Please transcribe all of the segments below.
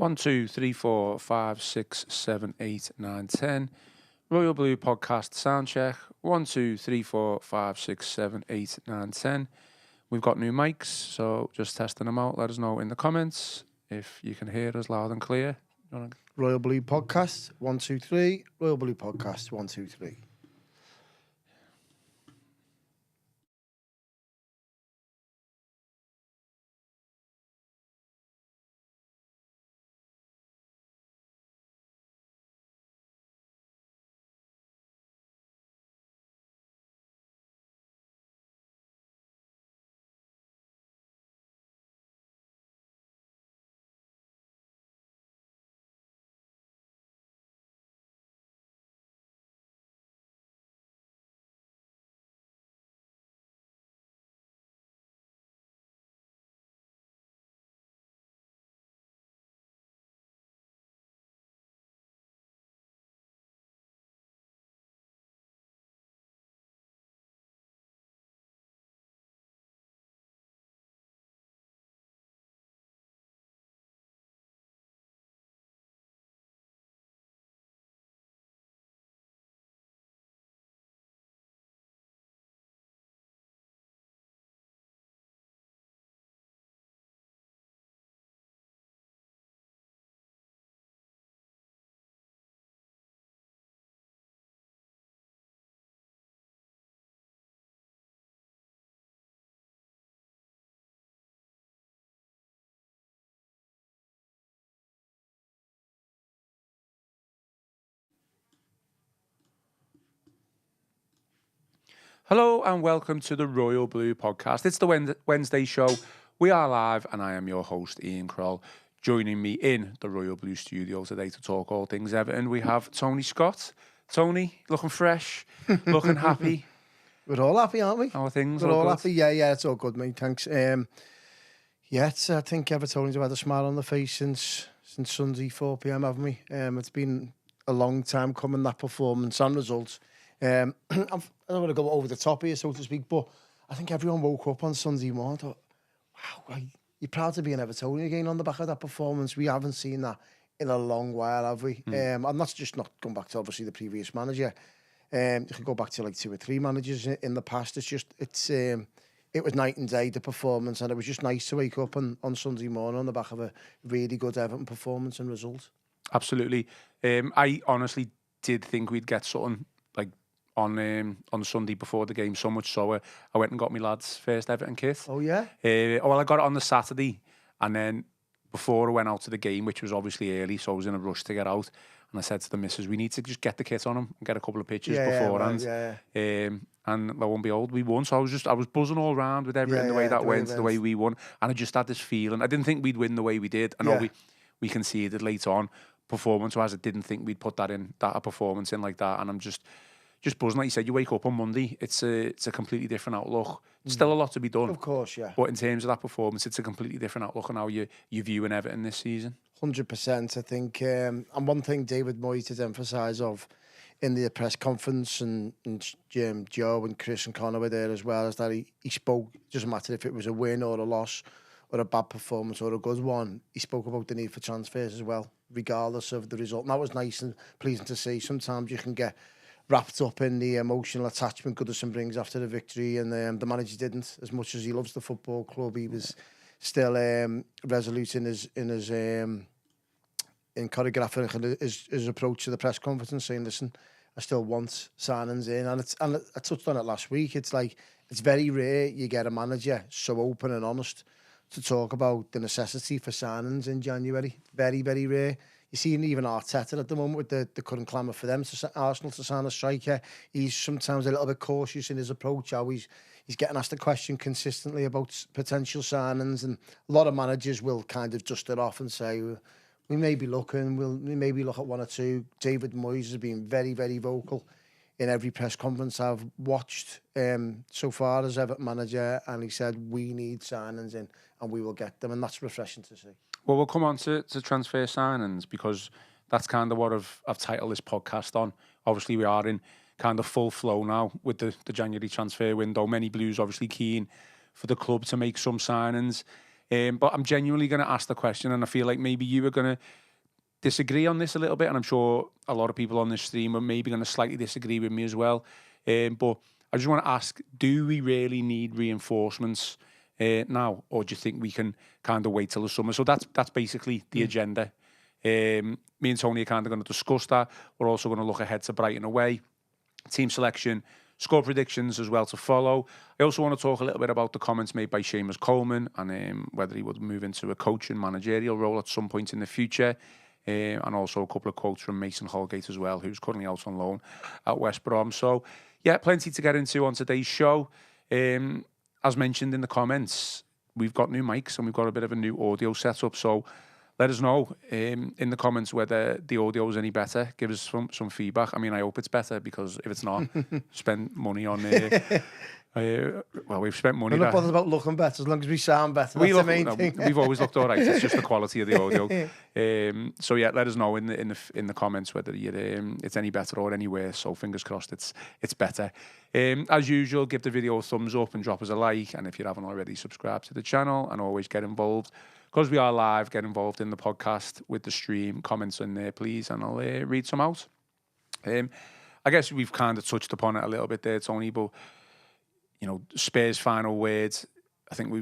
1, 2, 3, 4, 5, 6, 7, 8, 9, 10. Royal Blue Podcast sound check. 1, 2, 3, 4, 5, 6, 7, 8, 9, 10. We've got new mics, so just testing them out. Let us know in the comments if you can hear us loud and clear. Royal Blue Podcast, 1, 2, 3. Royal Blue Podcast, 1, 2, 3. Hello and welcome to the Royal Blue Podcast. It's the Wednesday show. We are live and I am your host, Ian Croll. Joining me in the Royal Blue studio today to talk all things Everton, we have Tony Scott. Tony, looking fresh, looking happy. We're all happy, aren't we? How are things? We're all good? happy. Yeah, it's all good, mate. Thanks. I think Evertonians have had a smile on the face since Sunday 4 p.m, haven't we? It's been a long time coming, that performance and results. I don't want to go over the top here, so to speak, but I think everyone woke up on Sunday morning and thought, wow, you're proud to be an Evertonian again on the back of that performance. We haven't seen that in a long while, have we? And that's just not going back to obviously the previous manager. You could go back to like 2 or 3 managers in the past. It was night and day, the performance, and it was just nice to wake up on Sunday morning on the back of a really good Everton performance and result. Absolutely. I honestly did think we'd get something like on Sunday before the game, so much so I went and got my lad's first Everton kit. Oh, yeah? I got it on the Saturday, and then before I went out to the game, which was obviously early, so I was in a rush to get out, and I said to the missus, we need to just get the kit on him and get a couple of pictures beforehand. And lo and behold, we won. So I was buzzing all around with Everton, the way that went, the way we won, and I just had this feeling. I didn't think we'd win the way we did. I know we conceded late on, performance-wise. I didn't think we'd put that a performance in like that, and I'm just buzzing. Like you said, you wake up on Monday, it's a completely different outlook. Still a lot to be done. Of course, yeah. But in terms of that performance, it's a completely different outlook on how you view an Everton this season. 100%, I think. And one thing David Moyes did emphasise of in the press conference, and Joe and Chris and Connor were there as well, is that he spoke, it doesn't matter if it was a win or a loss or a bad performance or a good one, he spoke about the need for transfers as well, regardless of the result. And that was nice and pleasing to see. Sometimes you can get wrapped up in the emotional attachment Goodison brings after the victory, and the manager didn't. As much as he loves the football club, he was still resolute in his choreographing his approach to the press conference, saying, listen, I still want signings in. And I touched on it last week. It's like, it's very rare you get a manager so open and honest to talk about the necessity for signings in January. Very, very rare. You see even Arteta at the moment with the current clamour for them, Arsenal to sign a striker. He's sometimes a little bit cautious in his approach, how he's getting asked a question consistently about potential signings, and a lot of managers will kind of dust it off and say, we may be looking, we maybe look at 1 or 2. David Moyes has been very, very vocal in every press conference I've watched so far as Everton manager, and he said, we need signings in and we will get them, and that's refreshing to see. Well, we'll come on to transfer signings, because that's kind of what I've titled this podcast on. Obviously, we are in kind of full flow now with the January transfer window. Many Blues obviously keen for the club to make some signings. But I'm genuinely going to ask the question, and I feel like maybe you are going to disagree on this a little bit, and I'm sure a lot of people on this stream are maybe going to slightly disagree with me as well. But I just want to ask, do we really need reinforcements now, or do you think we can kind of wait till the summer? So that's basically the agenda. Me and Tony are kind of going to discuss that. We're also going to look ahead to Brighton away, team selection, score predictions as well to follow. I also want to talk a little bit about the comments made by Seamus Coleman and whether he would move into a coaching managerial role at some point in the future. And also a couple of quotes from Mason Holgate as well, who's currently out on loan at West Brom. So, yeah, plenty to get into on today's show. As mentioned in the comments, we've got new mics and we've got a bit of a new audio setup. So let us know in the comments whether the audio is any better. Give us some feedback. I mean, I hope it's better, because if it's not, spend money on well, we've spent money. We're not bothered about looking better as long as we sound better. That's the main thing. We've always looked all right. It's just the quality of the audio. So yeah, let us know in the comments whether it's any better or any worse. So fingers crossed, it's better. As usual, give the video a thumbs up and drop us a like. And if you haven't already, subscribe to the channel and always get involved. Because we are live, get involved in the podcast with the stream. Comments in there, please, and I'll read some out. I guess we've kind of touched upon it a little bit there, Tony, but you know, Spurs' final words, I think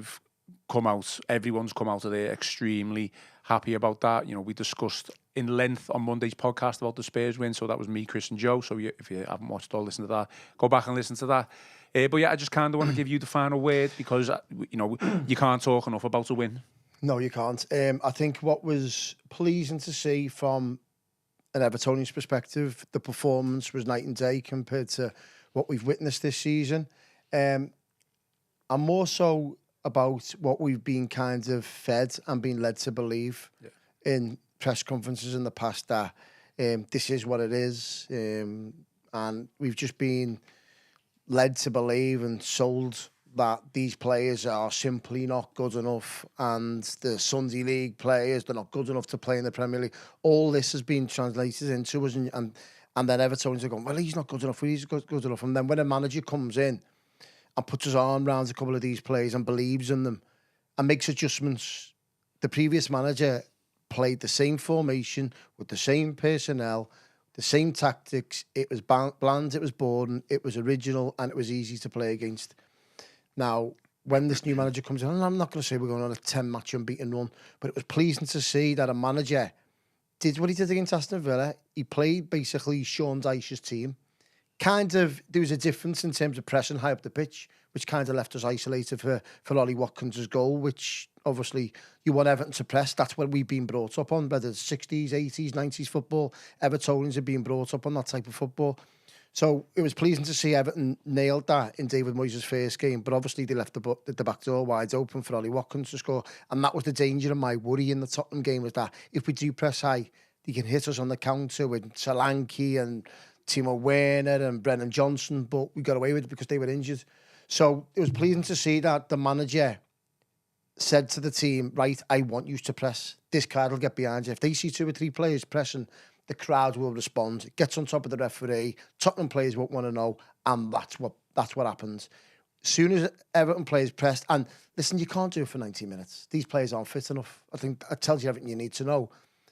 everyone's come out of there extremely happy about that. You know, we discussed in length on Monday's podcast about the Spurs win, so that was me, Chris and Joe. So if you haven't watched or listened to that, go back and listen to that. But yeah, I just kind of want to give you the final word, because, you know, you can't talk enough about a win. No, you can't. I think what was pleasing to see from an Evertonian's perspective, the performance was night and day compared to what we've witnessed this season. And more so about what we've been kind of fed and been led to believe in press conferences in the past, that this is what it is. And we've just been led to believe and sold that these players are simply not good enough, and the Sunday League players, they're not good enough to play in the Premier League. All this has been translated into us, and then Evertonians are going, well, he's not good enough, he's good enough. And then when a manager comes in and puts his arm around a couple of these players and believes in them and makes adjustments, the previous manager played the same formation with the same personnel, the same tactics. It was bland, it was boring, it was original, and it was easy to play against. Now, when this new manager comes in, and I'm not going to say we're going on a 10-match unbeaten run, but it was pleasing to see that a manager did what he did against Aston Villa. He played basically Sean Dyche's team. Kind of, there was a difference in terms of pressing high up the pitch, which kind of left us isolated for Ollie Watkins' goal, which obviously you want Everton to press. That's what we've been brought up on, whether it's 60s, 80s, 90s football. Evertonians have been brought up on that type of football. So it was pleasing to see Everton nailed that in David Moyes' first game, but obviously they left the back door wide open for Ollie Watkins to score, and that was the danger and my worry in the Tottenham game, was that if we do press high, they can hit us on the counter with Solanke and Timo Werner and Brennan Johnson, but we got away with it because they were injured. So it was pleasing to see that the manager said to the team, right, I want you to press. This card will get behind you. If they see 2 or 3 players pressing, the crowd will respond. It gets on top of the referee. Tottenham players won't want to know, and that's what happens. As soon as Everton players pressed, and listen, you can't do it for 90 minutes. These players aren't fit enough. I think that tells you everything you need to know.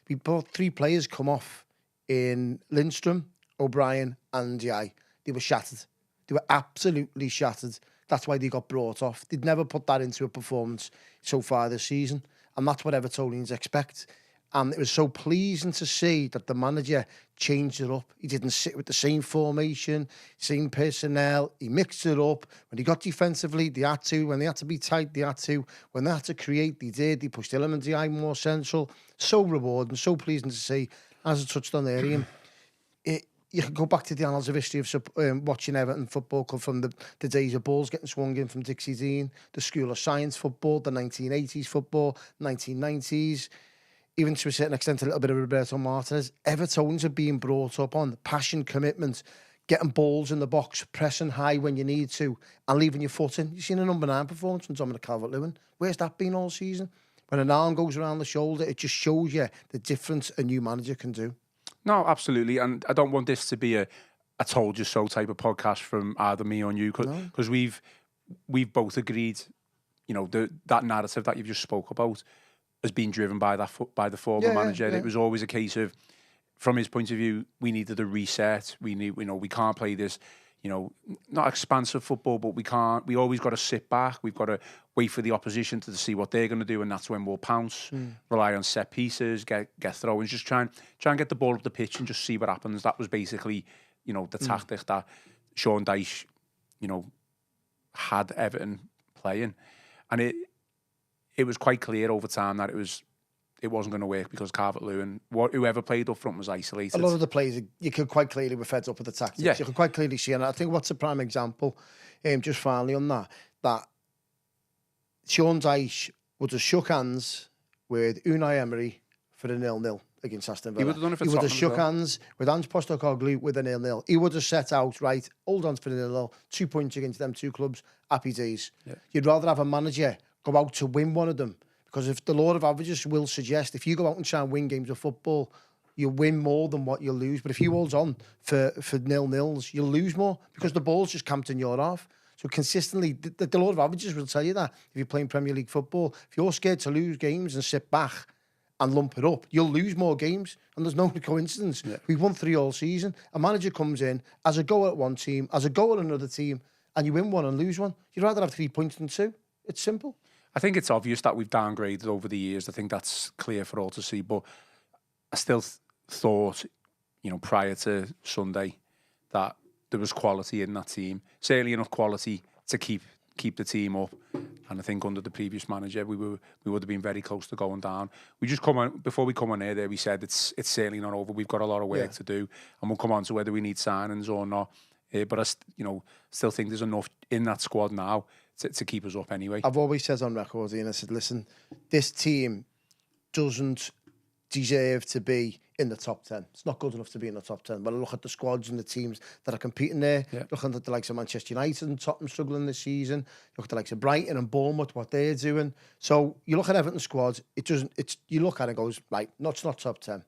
We brought 3 players come off in Lindstrom, O'Brien, and Ndiaye. They were shattered. They were absolutely shattered. That's why they got brought off. They'd never put that into a performance so far this season, and that's what Evertonians expect. And it was so pleasing to see that the manager changed it up. He didn't sit with the same formation, same personnel. He mixed it up. When he got defensively, they had to. When they had to be tight, they had to. When they had to create, they did. They pushed Ilham and Ndiaye more central. So rewarding, so pleasing to see. As I touched on there, Ian, you can go back to the annals of history of watching Everton football come from the days of balls getting swung in from Dixie Dean, the School of Science football, the 1980s football, 1990s. Even to a certain extent, a little bit of Roberto Martinez. Evertonians are being brought up on passion, commitment, getting balls in the box, pressing high when you need to, and leaving your foot in. You've seen a number 9 performance from Dominic Calvert-Lewin. Where's that been all season? When an arm goes around the shoulder, it just shows you the difference a new manager can do. No, absolutely. And I don't want this to be a told you so type of podcast from either me or you, because we've both agreed you know, that narrative that you've just spoke about has been driven by the former manager. It was always a case of, from his point of view, we needed a reset. We can't play this, you know, not expansive football, but we always got to sit back. We've got to wait for the opposition to see what they're going to do, and that's when we'll pounce, rely on set pieces, get throw-ins, just try and get the ball up the pitch and just see what happens. That was basically, you know, the tactic that Sean Dyche, you know, had Everton playing. And it was quite clear over time that it wasn't going to work because Calvert-Lewin, whoever played up front was isolated. A lot of the players, you could quite clearly be fed up with the tactics. Yeah. You could quite clearly see, and I think what's a prime example, just finally on that Sean Dyche would have shook hands with Unai Emery for a 0-0 against Aston Villa. He would have done it for He would have shook hands with Ange Postecoglou with a 0-0. He would have set out, right, hold on for the 0-0, 2 points against them two clubs, happy days. Yeah. You'd rather have a manager go out to win one of them, because if the law of averages will suggest if you go out and try and win games of football, you'll win more than what you'll lose. But if you hold on for 0-0s, you'll lose more because the ball's just camped in your half. So consistently, the law of averages will tell you that if you're playing Premier League football, if you're scared to lose games and sit back and lump it up, you'll lose more games. And there's no coincidence. Yeah. We've won 3 all season. A manager comes in as a go at one team, as a go at another team, and you win one and lose one. You'd rather have 3 points than 2. It's simple. I think it's obvious that we've downgraded over the years. I think that's clear for all to see. But I still thought, you know, prior to Sunday, that there was quality in that team. Certainly enough quality to keep the team up. And I think under the previous manager, we would have been very close to going down. We just before we come on air there, we said it's certainly not over. We've got a lot of work to do, and we'll come on to whether we need signings or not. But I still think there's enough in that squad now to keep us up anyway. I've always said on record, Ian, I said, listen, this team doesn't deserve to be in the top 10. It's not good enough to be in the top 10. But I look at the squads and the teams that are competing there. Yeah. Looking at the likes of Manchester United and Tottenham struggling this season. Look at the likes of Brighton and Bournemouth, what they're doing. So you look at Everton's squad, you look at it and goes, right, no, it's not top 10.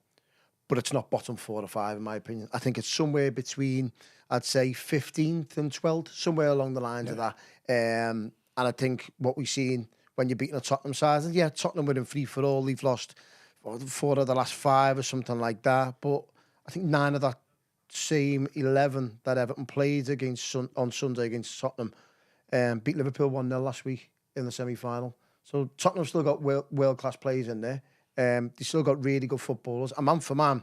But it's not bottom 4 or 5, in my opinion. I think it's somewhere between, I'd say, 15th and 12th, somewhere along the lines of that. And I think what we've seen when you're beating a Tottenham side, and yeah, Tottenham were in free for all. They've lost 4 of the last 5 or something like that. But I think 9 of that same 11 that Everton played on Sunday against Tottenham beat Liverpool 1-0 last week in the semi-final. So Tottenham still got world-class players in there. They still got really good footballers. And man for man,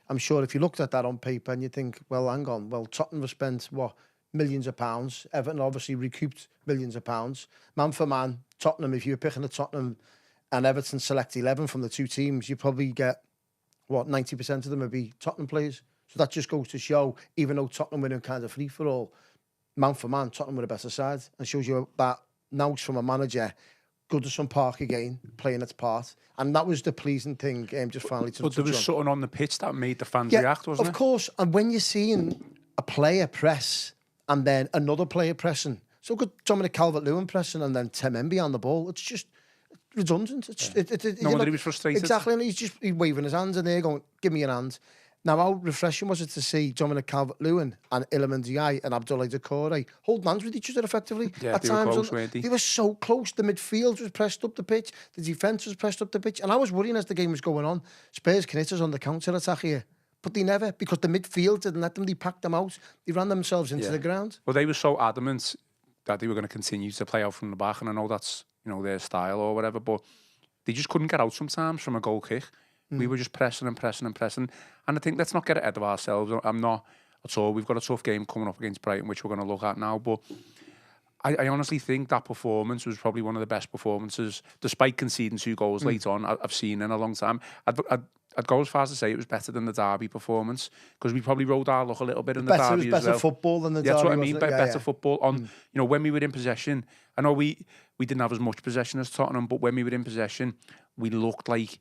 I'm sure if you looked at that on paper and you think, well, hang on, well, Tottenham have spent, millions of pounds. Everton obviously recouped millions of pounds. Man for man, Tottenham, if you were picking a Tottenham and Everton select 11 from the 2 teams, you probably get, 90% of them would be Tottenham players. So that just goes to show, even though Tottenham were in kind of free-for-all, man for man, Tottenham were a better side. And shows you that now it's from a manager, Goodison Park again, playing its part. And that was the pleasing thing, just finally to touch on. But there was something on the pitch that made the fans react, wasn't it? Of course. And when you're seeing a player press and then another player pressing, so good Dominic Calvert-Lewin pressing and then Tim Emby on the ball, it's just redundant. No wonder he was frustrated. Exactly, and he's waving his hands and they're going, give me your hand. Now, how refreshing was it to see Dominic Calvert-Lewin and Iliman Ndiaye and Abdoulaye Doucouré hold hands with each other effectively? Yeah, at times, were close, weren't they? They were so close. The midfield was pressed up the pitch. The defence was pressed up the pitch. And I was worrying as the game was going on, Spurs can hit us on the counter-attack here. But they never, because the midfield didn't let them. They packed them out. They ran themselves into the ground. Well, they were so adamant that they were going to continue to play out from the back. And I know that's, their style or whatever. But they just couldn't get out sometimes from a goal kick. We were just pressing and pressing and pressing. And I think let's not get ahead of ourselves. I'm not at all. We've got a tough game coming up against Brighton, which we're going to look at now. But I honestly think that performance was probably one of the best performances, despite conceding 2 goals late on, I've seen in a long time. I'd go as far as to say it was better than the Derby performance, because we probably rode our luck a little bit in the Derby as well. It was better football than the Derby. That's what I mean, better football. When we were in possession, I know we didn't have as much possession as Tottenham, but when we were in possession, we looked like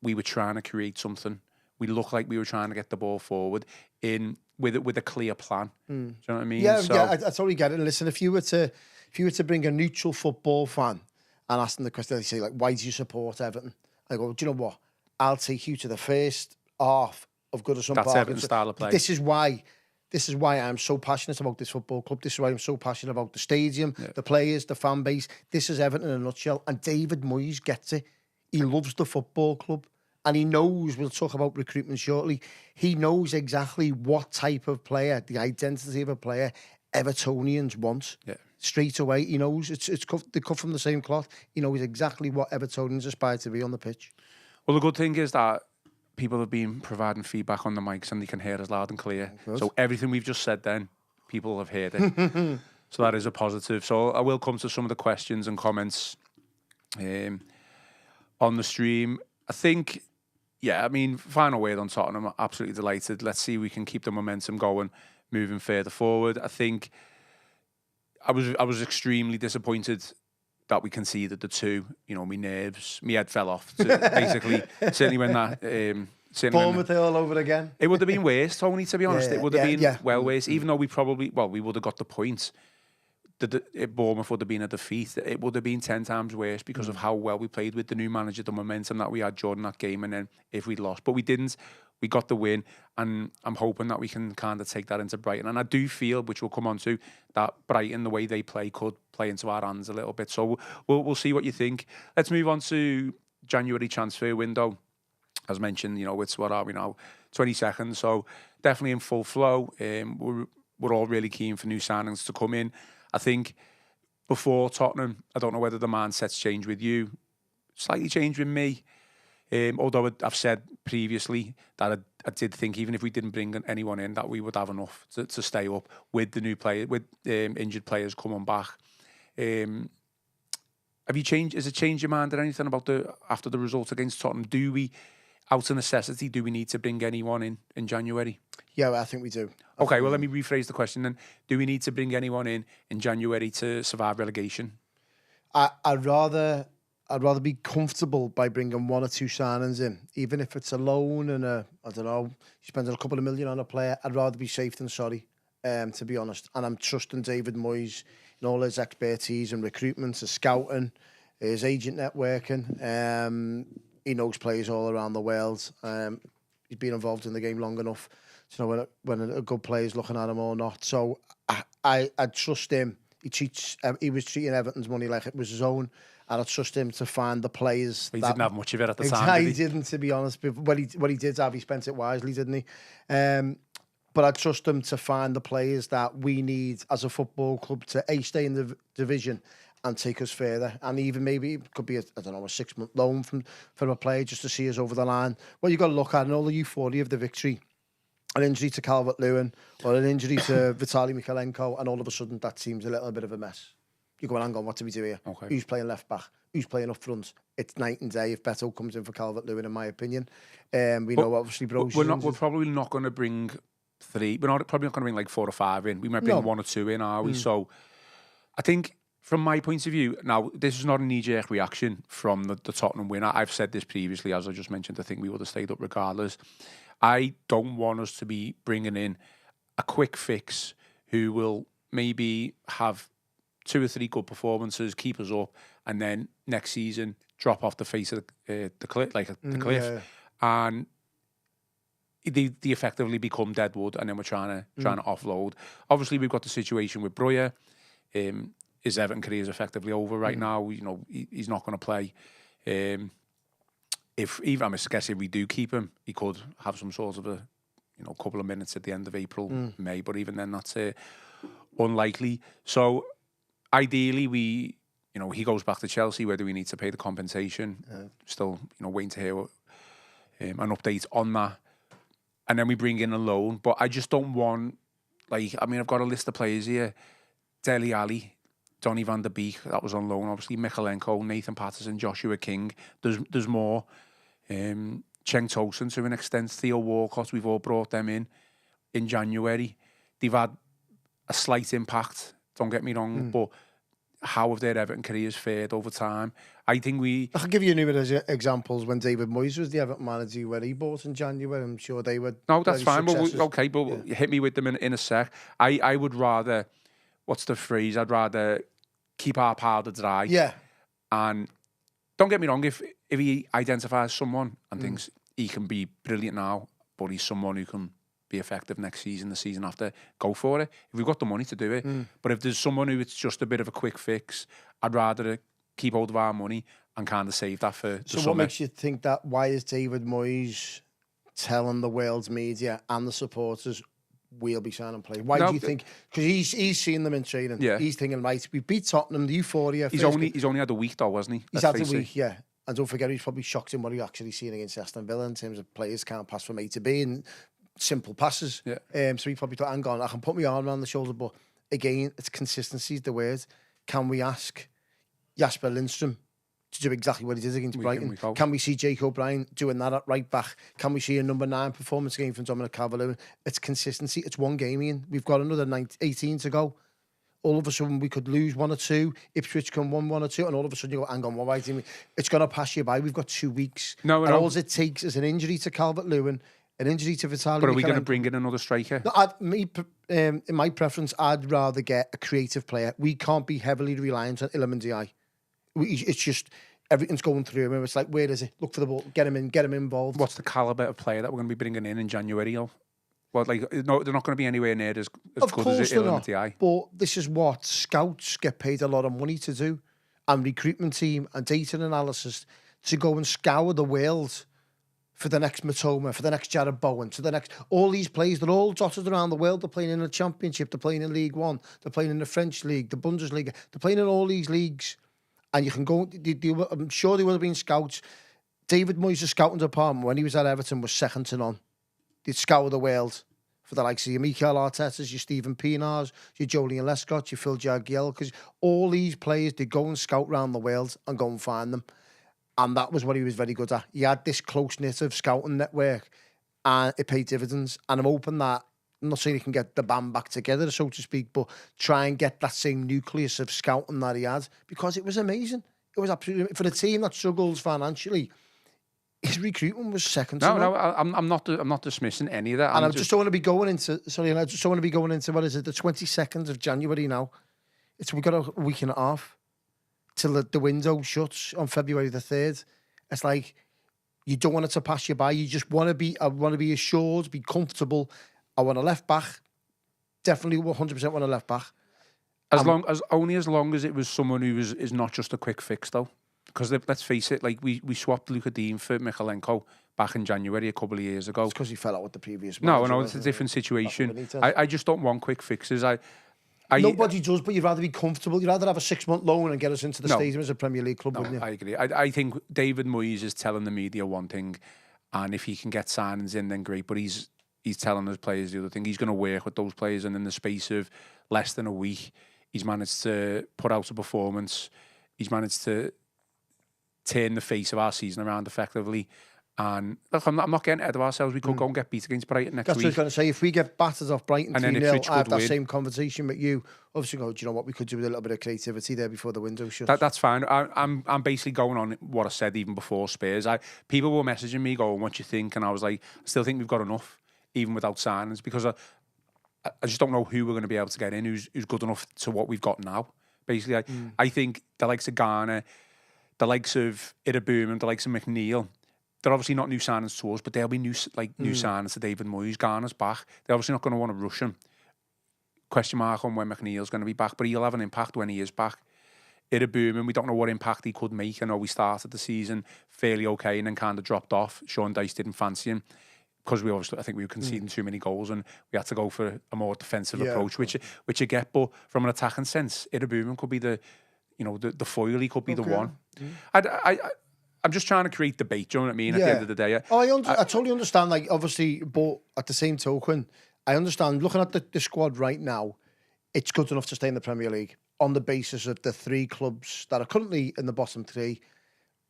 we were trying to create something. We looked like we were trying to get the ball forward with a clear plan. Do you know what I mean? Yeah, I totally get it. And listen, if you were to bring a neutral football fan and ask them the question, they say, like, why do you support Everton? I go, do you know what? I'll take you to the first half of Goodison Park. That's Everton's style of play. This is why this is why I'm so passionate about this football club. This is why I'm so passionate about the stadium, the players, the fan base. This is Everton in a nutshell. And David Moyes gets it. He loves the football club. And he knows, we'll talk about recruitment shortly, he knows exactly what type of player, the identity of a player Evertonians want. Yeah. Straight away, he knows. They cut from the same cloth. He knows exactly what Evertonians aspire to be on the pitch. Well, the good thing is that people have been providing feedback on the mics and they can hear us loud and clear. So everything we've just said then, people have heard it. So that is a positive. So I will come to some of the questions and comments on the stream. I think, yeah, I mean, final word on Tottenham. I'm absolutely delighted. Let's see if we can keep the momentum going, moving further forward. I think I was extremely disappointed that we conceded the 2. You know, my nerves, my head fell off. Basically, certainly when that... Bournemouth all over again. It would have been worse, Tony, to be honest. It would have been well worse, even though we would have got the point. Bournemouth would have been a defeat. It would have been 10 times worse because of how well we played with the new manager, the momentum that we had during that game, and then if we'd lost. But we didn't. We got the win, and I'm hoping that we can kind of take that into Brighton. And I do feel, which we'll come on to, that Brighton, the way they play, could play into our hands a little bit. So we'll see what you think. Let's move on to January transfer window. As mentioned, you know, it's what are we now? 22nd. So definitely in full flow. We're all really keen for new signings to come in. I think before Tottenham, I don't know whether the mindset's changed with you. Slightly changed with me. Although I've said previously that I did think even if we didn't bring anyone in, that we would have enough to stay up with the new player, with injured players coming back. Have you changed? Has it changed your mind or anything about after the result against Tottenham? Do we, out of necessity, do we need to bring anyone in January? Yeah, I think we do. Okay, well, let me rephrase the question then. Do we need to bring anyone in January to survive relegation? I'd rather be comfortable by bringing 1 or 2 signings in, even if it's a loan and I don't know, spending a couple of million on a player. I'd rather be safe than sorry, to be honest. And I'm trusting David Moyes in all his expertise and recruitment, his scouting, his agent networking. He knows players all around the world. He's been involved in the game long enough to know when a good player's looking at him or not. So I trust him. He was treating Everton's money like it was his own. And I trust him to find the players. He didn't have much of it at the time. He didn't, to be honest. But what he did have, he spent it wisely, didn't he? But I trust him to find the players that we need as a football club to stay in the division and take us further. And even maybe it could be a 6-month loan from a player just to see us over the line. What you've got to look at in all the euphoria of the victory, an injury to Calvert-Lewin or an injury to Vitaly Mykolenko, and all of a sudden that seems a little bit of a mess. You're going, hang on, what do we do here? Okay. Who's playing left back? Who's playing up front? It's night and day if Beto comes in for Calvert-Lewin, in my opinion. We know obviously Bro's. We're probably not going to bring 3. We're probably not going to bring like 4 or 5 in. We might bring 1 or 2 in, are we? So I think from my point of view, now this is not a knee-jerk reaction from the Tottenham win. I've said this previously, as I just mentioned. I think we would have stayed up regardless. I don't want us to be bringing in a quick fix who will maybe have 2 or 3 good performances, keep us up, and then next season drop off the face of the cliff, the cliff, and they effectively become deadwood, and then we're trying to offload. Obviously, we've got the situation with Breuer. His Everton career is effectively over right now. You know, he's not going to play. I'm guessing if we do keep him, he could have some sort of a couple of minutes at the end of April, May. But even then, that's unlikely. So ideally, he goes back to Chelsea. Whether we need to pay the compensation, still waiting to hear an update on that. And then we bring in a loan. But I just don't want, I've got a list of players here: Dele Alli, Donny van der Beek, that was on loan. Obviously, Mykolenko, Nathan Patterson, Joshua King. There's more. Cheng Tosin to an extent, Theo Walcott. We've all brought them in January. They've had a slight impact. Don't get me wrong, but how have their Everton careers fared over time? I think I can give you numerous examples when David Moyes was the Everton manager, where he bought in January. I'm sure they were. No, that's fine. But hit me with them in a sec. I would rather, what's the phrase? I'd rather keep our powder dry. Yeah. And don't get me wrong, if he identifies someone and thinks he can be brilliant now, but he's someone who can be effective next season, the season after, go for it. If we've got the money to do it. But if there's someone who it's just a bit of a quick fix, I'd rather keep hold of our money and kind of save that for the So summer. what makes you think that? Why is David Moyes telling the world's media and the supporters we'll be signing players? Why do you think? Because he's seen them in training. Yeah. He's thinking, right, we beat Tottenham, the euphoria. He's only had a week though, wasn't he? He's had a week, yeah. And don't forget, he's probably shocked in what he's actually seen against Aston Villa in terms of players can't pass from A to B and simple passes. Yeah. So he probably thought, hang on, I can put my arm around the shoulder, but again, it's consistency is the word. Can we ask Jasper Lindstrom to do exactly what he did against Brighton? Can we see Jake O'Brien doing that at right back? Can we see a number 9 performance game from Dominic Calvert-Lewin? It's consistency. It's one game in. We've got another 18 to go. All of a sudden, we could lose 1 or 2. Ipswich can win 1 or 2, and all of a sudden you go, hang on, what right? It's going to pass you by. We've got 2 weeks. No. All it takes is an injury to Calvert-Lewin, an injury to Vitaly. But are we going to bring in another striker? No, in my preference, I'd rather get a creative player. We can't be heavily reliant on Iliman Ndiaye. It's just everything's going through him. It's like, where is it? Look for the ball, get him involved. What's the calibre of player that we're going to be bringing in January? Well, like, no, they're not going to be anywhere near as good as Iliman Ndiaye. But this is what scouts get paid a lot of money to do, and recruitment team and data analysis to go and scour the world for the next Matoma, for the next Jared Bowen, to the next... All these players, they're all dotted around the world. They're playing in the Championship, they're playing in League One, they're playing in the French League, the Bundesliga. They're playing in all these leagues. And you can go... I'm sure they would have been scouts. David Moyes' scouting department, when he was at Everton, was second to none. They'd scour the world for the likes of your Mikel Artetas, your Stephen Pienaars, your Joleon Lescott, your Phil Jagielkas. All these players, they'd go and scout around the world and go and find them. And that was what he was very good at. He had this close-knit of scouting network, and it paid dividends. And I'm hoping that, I'm not saying he can get the band back together, so to speak, but try and get that same nucleus of scouting that he had, because it was amazing. It was absolutely... For a team that struggles financially, his recruitment was second to none. No, I'm not dismissing any of that. And I just don't want to be going into... Sorry, I just don't want to be going into, what is it, the 22nd of January now. We've got a week and a half till the window shuts on February the 3rd. It's like, you don't want it to pass you by. You just want to be... I want to be assured, be comfortable. I want a left back. Definitely 100% want a left back. As long as it was someone who is not just a quick fix, though. Because let's face it, like we swapped Luka Dean for Michalenko back in January a couple of years ago. It's because he fell out with the previous manager. No, it's a different situation. I just don't want quick fixes. Nobody does, but you'd rather be comfortable. You'd rather have a 6-month loan and get us into the stadium as a Premier League club, wouldn't you? I agree. I think David Moyes is telling the media one thing, and if he can get signings in, then great. But he's telling his players the other thing. He's going to work with those players, and in the space of less than a week, he's managed to put out a performance. He's managed to turn the face of our season around effectively. And look, I'm not getting ahead of ourselves. We could go and get beat against Brighton next week. That's what I was going to say. If we get battered off Brighton 3-0, I have that same conversation with you. Obviously, do you know what? We could do with a little bit of creativity there before the window shuts. That's fine. I'm basically going on what I said even before Spurs. People were messaging me going, what you think? And I was like, I still think we've got enough, even without signings, because I just don't know who we're going to be able to get in who's good enough to what we've got now. Basically, I think the likes of Garner, the likes of Iraboom, the likes of McNeil, they're obviously not new signings to us, but they'll be new signings to David Moyes. Garner's back. They're obviously not going to want to rush him. Question mark on when McNeil's going to be back, but he'll have an impact when he is back. Iraboom, and we don't know what impact he could make. I know we started the season fairly okay and then kind of dropped off. Sean Dyche didn't fancy him because I think we were conceding too many goals and we had to go for a more defensive approach, which you get. But from an attacking sense, Iraboom could be the foil. He could be the one. I'm just trying to create debate. Do you know what I mean? At the end of the day, I totally understand. Like, obviously, but at the same token, I understand. Looking at the squad right now, it's good enough to stay in the Premier League on the basis of the 3 clubs that are currently in the bottom 3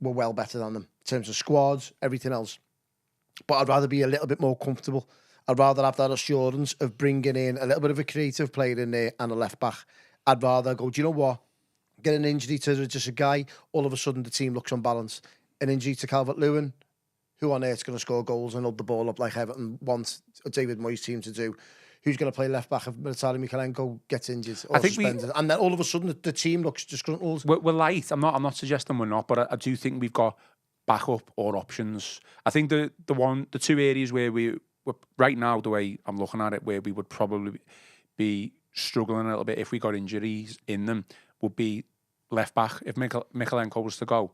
were well better than them in terms of squads, everything else. But I'd rather be a little bit more comfortable. I'd rather have that assurance of bringing in a little bit of a creative player in there and a left back. I'd rather go, do you know what? Get an injury to just a guy, all of a sudden the team looks unbalanced. An injury to Calvert-Lewin, who on earth's going to score goals and hold the ball up like Everton wants a David Moyes team to do? Who's going to play left back if Vitaly Michalenko gets injured or suspended? And then all of a sudden the team looks disgruntled. We're light. I'm not suggesting we're not, but I do think we've got backup or options. I think the 2 areas where we right now, the way I'm looking at it, where we would probably be struggling a little bit if we got injuries in them, would be left back. If Mikalenko was to go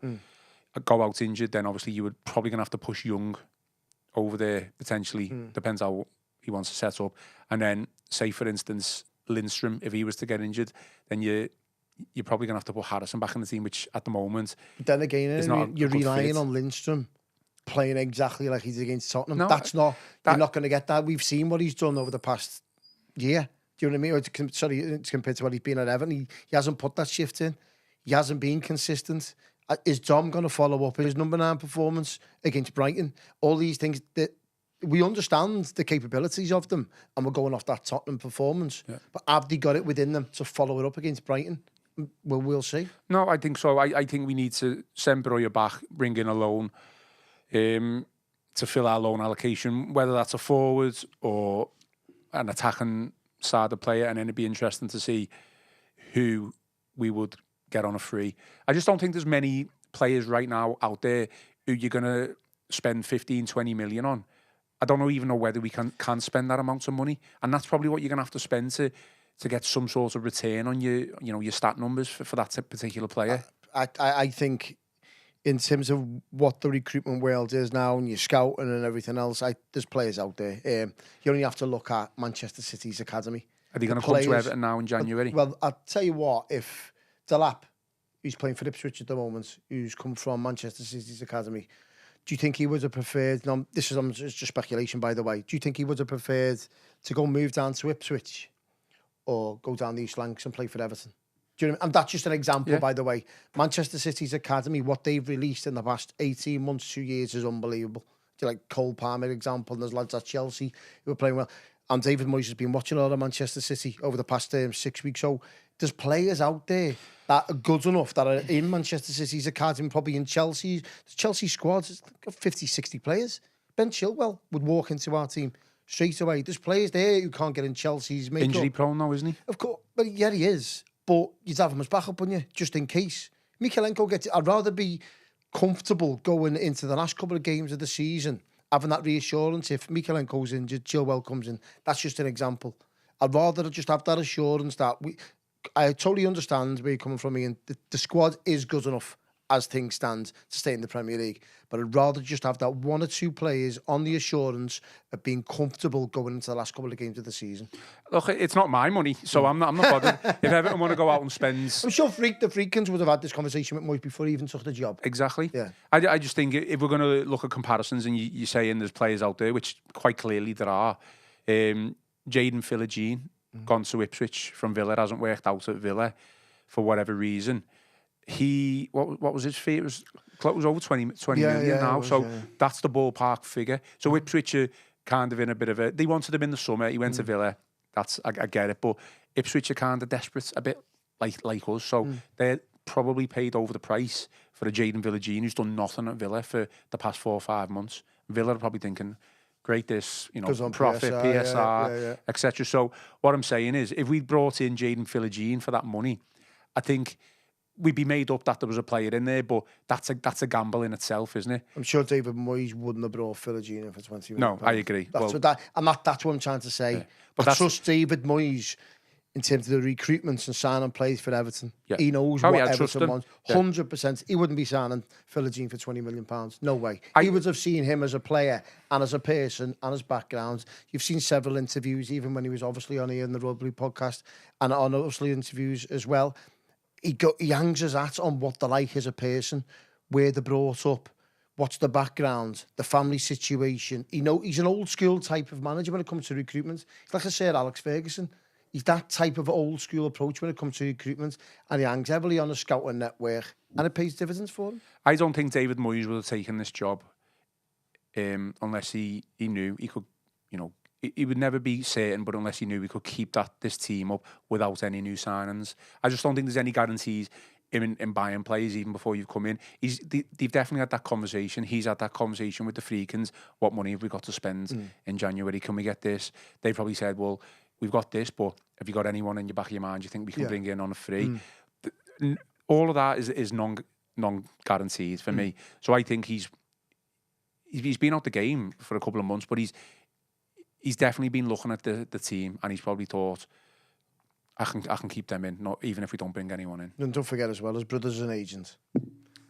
out injured, then obviously you would probably going to have to push Young over there, potentially. Depends how he wants to set up. And then, say, for instance, Lindstrom, if he was to get injured, then you're probably going to have to put Harrison back in the team, which at the moment... But then again, you're relying on Lindstrom playing exactly like he's against Tottenham. No, you're not going to get that. We've seen what he's done over the past year. Do you know what I mean? Sorry, it's compared to what he's been at Everton. He hasn't put that shift in. He hasn't been consistent. Is Dom going to follow up his number 9 performance against Brighton? All these things that we understand the capabilities of them, and we're going off that Tottenham performance. Yeah. But have they got it within them to follow it up against Brighton? Well, we'll see. No, I think so. I think we need to send Broja back, bring in a loan to fill our loan allocation, whether that's a forward or an attacking side of player, and then it'd be interesting to see who we would get on a free. I just don't think there's many players right now out there who you're going to spend 15, 20 million on. I don't even know whether we can spend that amount of money, and that's probably what you're going to have to spend to get some sort of return on your stat numbers for that particular player. I think in terms of what the recruitment world is now and your scouting and everything else, there's players out there. You only have to look at Manchester City's academy. Are they going to come to Everton now in January? Well, I'll tell you what, if Delap, who's playing for Ipswich at the moment, who's come from Manchester City's academy, do you think he would have preferred, no, this is just speculation by the way, do you think he would have preferred to go move down to Ipswich or go down the East Lancs and play for Everton? Do you know what I mean? And that's just an example, by the way. Manchester City's academy, what they've released in the past 18 months, 2 years is unbelievable. Do you like Cole Palmer example, and there's lads at Chelsea who are playing well. And David Moyes has been watching a lot of Manchester City over the past 6 weeks. So there's players out there that are good enough that are in Manchester City's academy, probably in Chelsea. The Chelsea squad has got 50, 60 players. Ben Chilwell would walk into our team straight away. There's players there who can't get in Chelsea's makeup. Injury prone now, isn't he? Of course. But yeah, he is. But you'd have him as backup, wouldn't you? Just in case. Mikalenko gets it. I'd rather be comfortable going into the last couple of games of the season, having that reassurance. If Mikalenko's injured, Chilwell comes in. That's just an example. I'd rather just have that assurance that I totally understand where you're coming from, Ian. The squad is good enough as things stand to stay in the Premier League. But I'd rather just have that 1 or 2 players on the assurance of being comfortable going into the last couple of games of the season. Look, it's not my money, so I'm not bothered. If Everton want to go out and spend... I'm sure the Freakins would have had this conversation with Moyes before he even took the job. Exactly. Yeah. I just think if we're going to look at comparisons and you're saying there's players out there, which quite clearly there are, Jadon Philogene, gone to Ipswich from Villa, hasn't worked out at Villa for whatever reason. He, what was his fee? It was over 20 million now. That's the ballpark figure. So Ipswich are kind of in a bit of a... They wanted him in the summer. He went to Villa. I get it. But Ipswich are kind of desperate, a bit like us. So they're probably paid over the price for a Jadon Philogene who's done nothing at Villa for the past 4 or 5 months. Villa are probably thinking, great this, profit, PSR, etc. So what I'm saying is, if we brought in Jadon Philogene for that money, I think... we'd be made up that there was a player in there, but that's a gamble in itself, isn't it? I'm sure David Moyes wouldn't have brought Philogene in for 20 million. No, I agree. That's what I'm trying to say. Yeah. But I trust David Moyes in terms of the recruitments and signing players for Everton. Yeah. He knows what Everton wants. 100%. He wouldn't be signing Philogene for £20 million. No way. He would have seen him as a player and as a person and his background. You've seen several interviews, even when he was obviously on here in the Rugby podcast, and on obviously interviews as well. He hangs his hat on what they're like as a person, where they're brought up, what's the background, the family situation. He's an old school type of manager when it comes to recruitment. He's like I said, Alex Ferguson. He's that type of old school approach when it comes to recruitment, and he hangs heavily on a scouting network, and it pays dividends for him. I don't think David Moyes would have taken this job unless he knew he could, he would never be certain, but unless he knew we could keep this team up without any new signings. I just don't think there's any guarantees in buying players even before you've come in. They've definitely had that conversation. He's had that conversation with the Freakins. What money have we got to spend in January? Can we get this? They probably said, well, we've got this, but have you got anyone in your back of your mind you think we can bring in on a free? All of that is non-guaranteed for me. So I think he's been out the game for a couple of months, but he's definitely been looking at the team, and he's probably thought, I can keep them in, not even if we don't bring anyone in. And don't forget as well, his brother's an agent.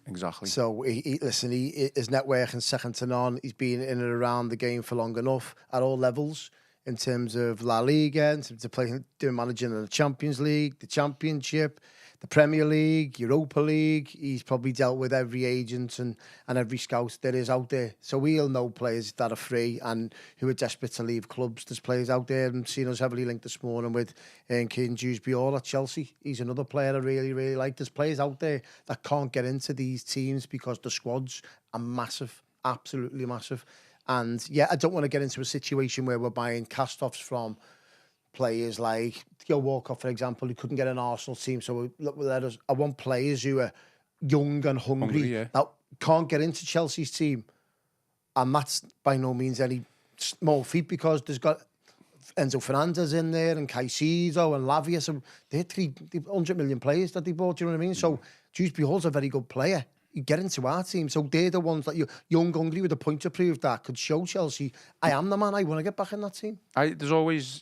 Exactly. So listen, his networking second to none. He's been in and around the game for long enough at all levels, in terms of La Liga, in terms of doing managing in the Champions League, the Championship, the Premier League, Europa League. He's probably dealt with every agent and every scout there is out there. So we'll know players that are free and who are desperate to leave clubs. There's players out there, and seen us heavily linked this morning with Kane Dewsbury at Chelsea. He's another player I really, really like. There's players out there that can't get into these teams because the squads are massive, absolutely massive. And yeah, I don't want to get into a situation where we're buying cast-offs from players like Theo Walcott, for example, who couldn't get an Arsenal team. So I want players who are young and hungry that can't get into Chelsea's team. And that's by no means any small feat, because there's got Enzo Fernandez in there and Caicedo and Lavia. So they're 100 million players that they bought, you know what I mean? So Dewsbury Hall's a very good player. You get into our team. So they're the ones that you're young, hungry, with a point to prove that could show Chelsea, I am the man, I want to get back in that team. There's always,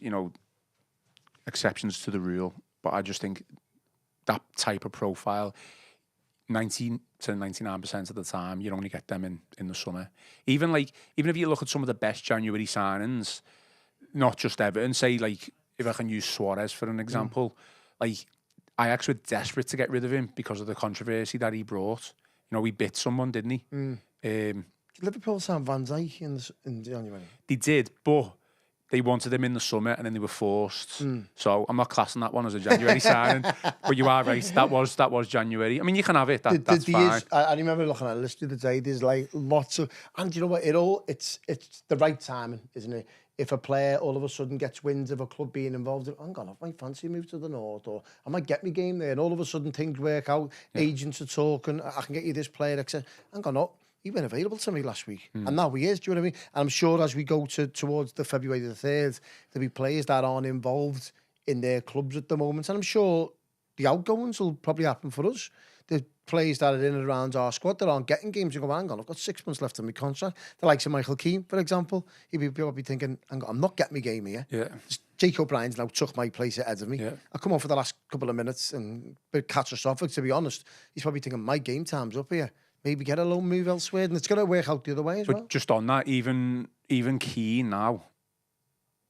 exceptions to the rule, but I just think that type of profile, 90 to 99% of the time, you only get them in the summer. Even if you look at some of the best January signings, not just Everton, say, like, if I can use Suarez for an example, like, Ajax were desperate to get rid of him because of the controversy that he brought. He bit someone, didn't he? Liverpool signed Van Dijk in January. They did, but they wanted him in the summer, and then they were forced. So I'm not classing that one as a January signing, but you are right. That was January. I mean, you can have it. That's fine. I remember looking at a list the other day. There's like lots of, and you know what? It's the right timing, isn't it? If a player all of a sudden gets wind of a club being involved, hang on, I might fancy a move to the north, or I might get my game there, and all of a sudden things work out. Agents are talking, I can get you this player, etc. Hang on, he went available to me last week, and now he is. Do you know what I mean? And I'm sure as we go towards the February the 3rd, there'll be players that aren't involved in their clubs at the moment, and I'm sure the outgoings will probably happen for us. The players that are in and around our squad that aren't getting games, you go, hang on, I've got 6 months left on my contract. The likes of Michael Keane, for example, he'd be probably thinking, hang on, I'm not getting my game here. Yeah. Jake O'Brien's now took my place ahead of me. Yeah. I come on for the last couple of minutes and a bit catastrophic, to be honest. He's probably thinking, my game time's up here. Maybe get a loan move elsewhere, and it's going to work out the other way as well. But just on that, even Keane now,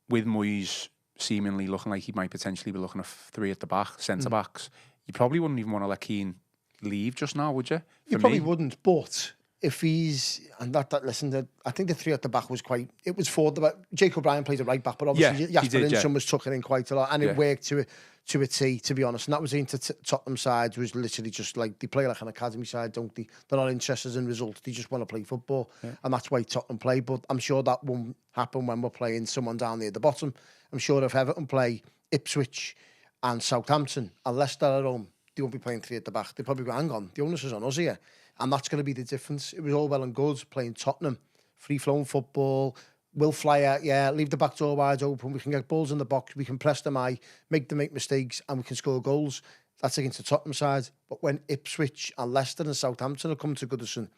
with Moyes seemingly looking like he might potentially be looking at 3 at the back, centre-backs, you probably wouldn't even want to let Keane leave just now, would you? You probably wouldn't, but if he's, and listen, I think the 3 at the back was quite, it was for the, Jake O'Brien plays a right back, but obviously Jasper Lindstrom was tucking in quite a lot, and it worked to a T, to be honest. And that was into Tottenham side, was literally just like, they play like an academy side, don't they? They're not interested in results, they just want to play football, and that's why Tottenham play. But I'm sure that won't happen when we're playing someone down near the bottom. I'm sure if Everton play Ipswich and Southampton and Leicester at home, they won't be playing 3 at the back. They probably go, hang on, the onus is on us here. And that's going to be the difference. It was all well and good playing Tottenham, free-flowing football. We'll fly out, leave the back door wide open. We can get balls in the box. We can press them high, make them make mistakes, and we can score goals. That's against the Tottenham side. But when Ipswich and Leicester and Southampton will come to Goodison,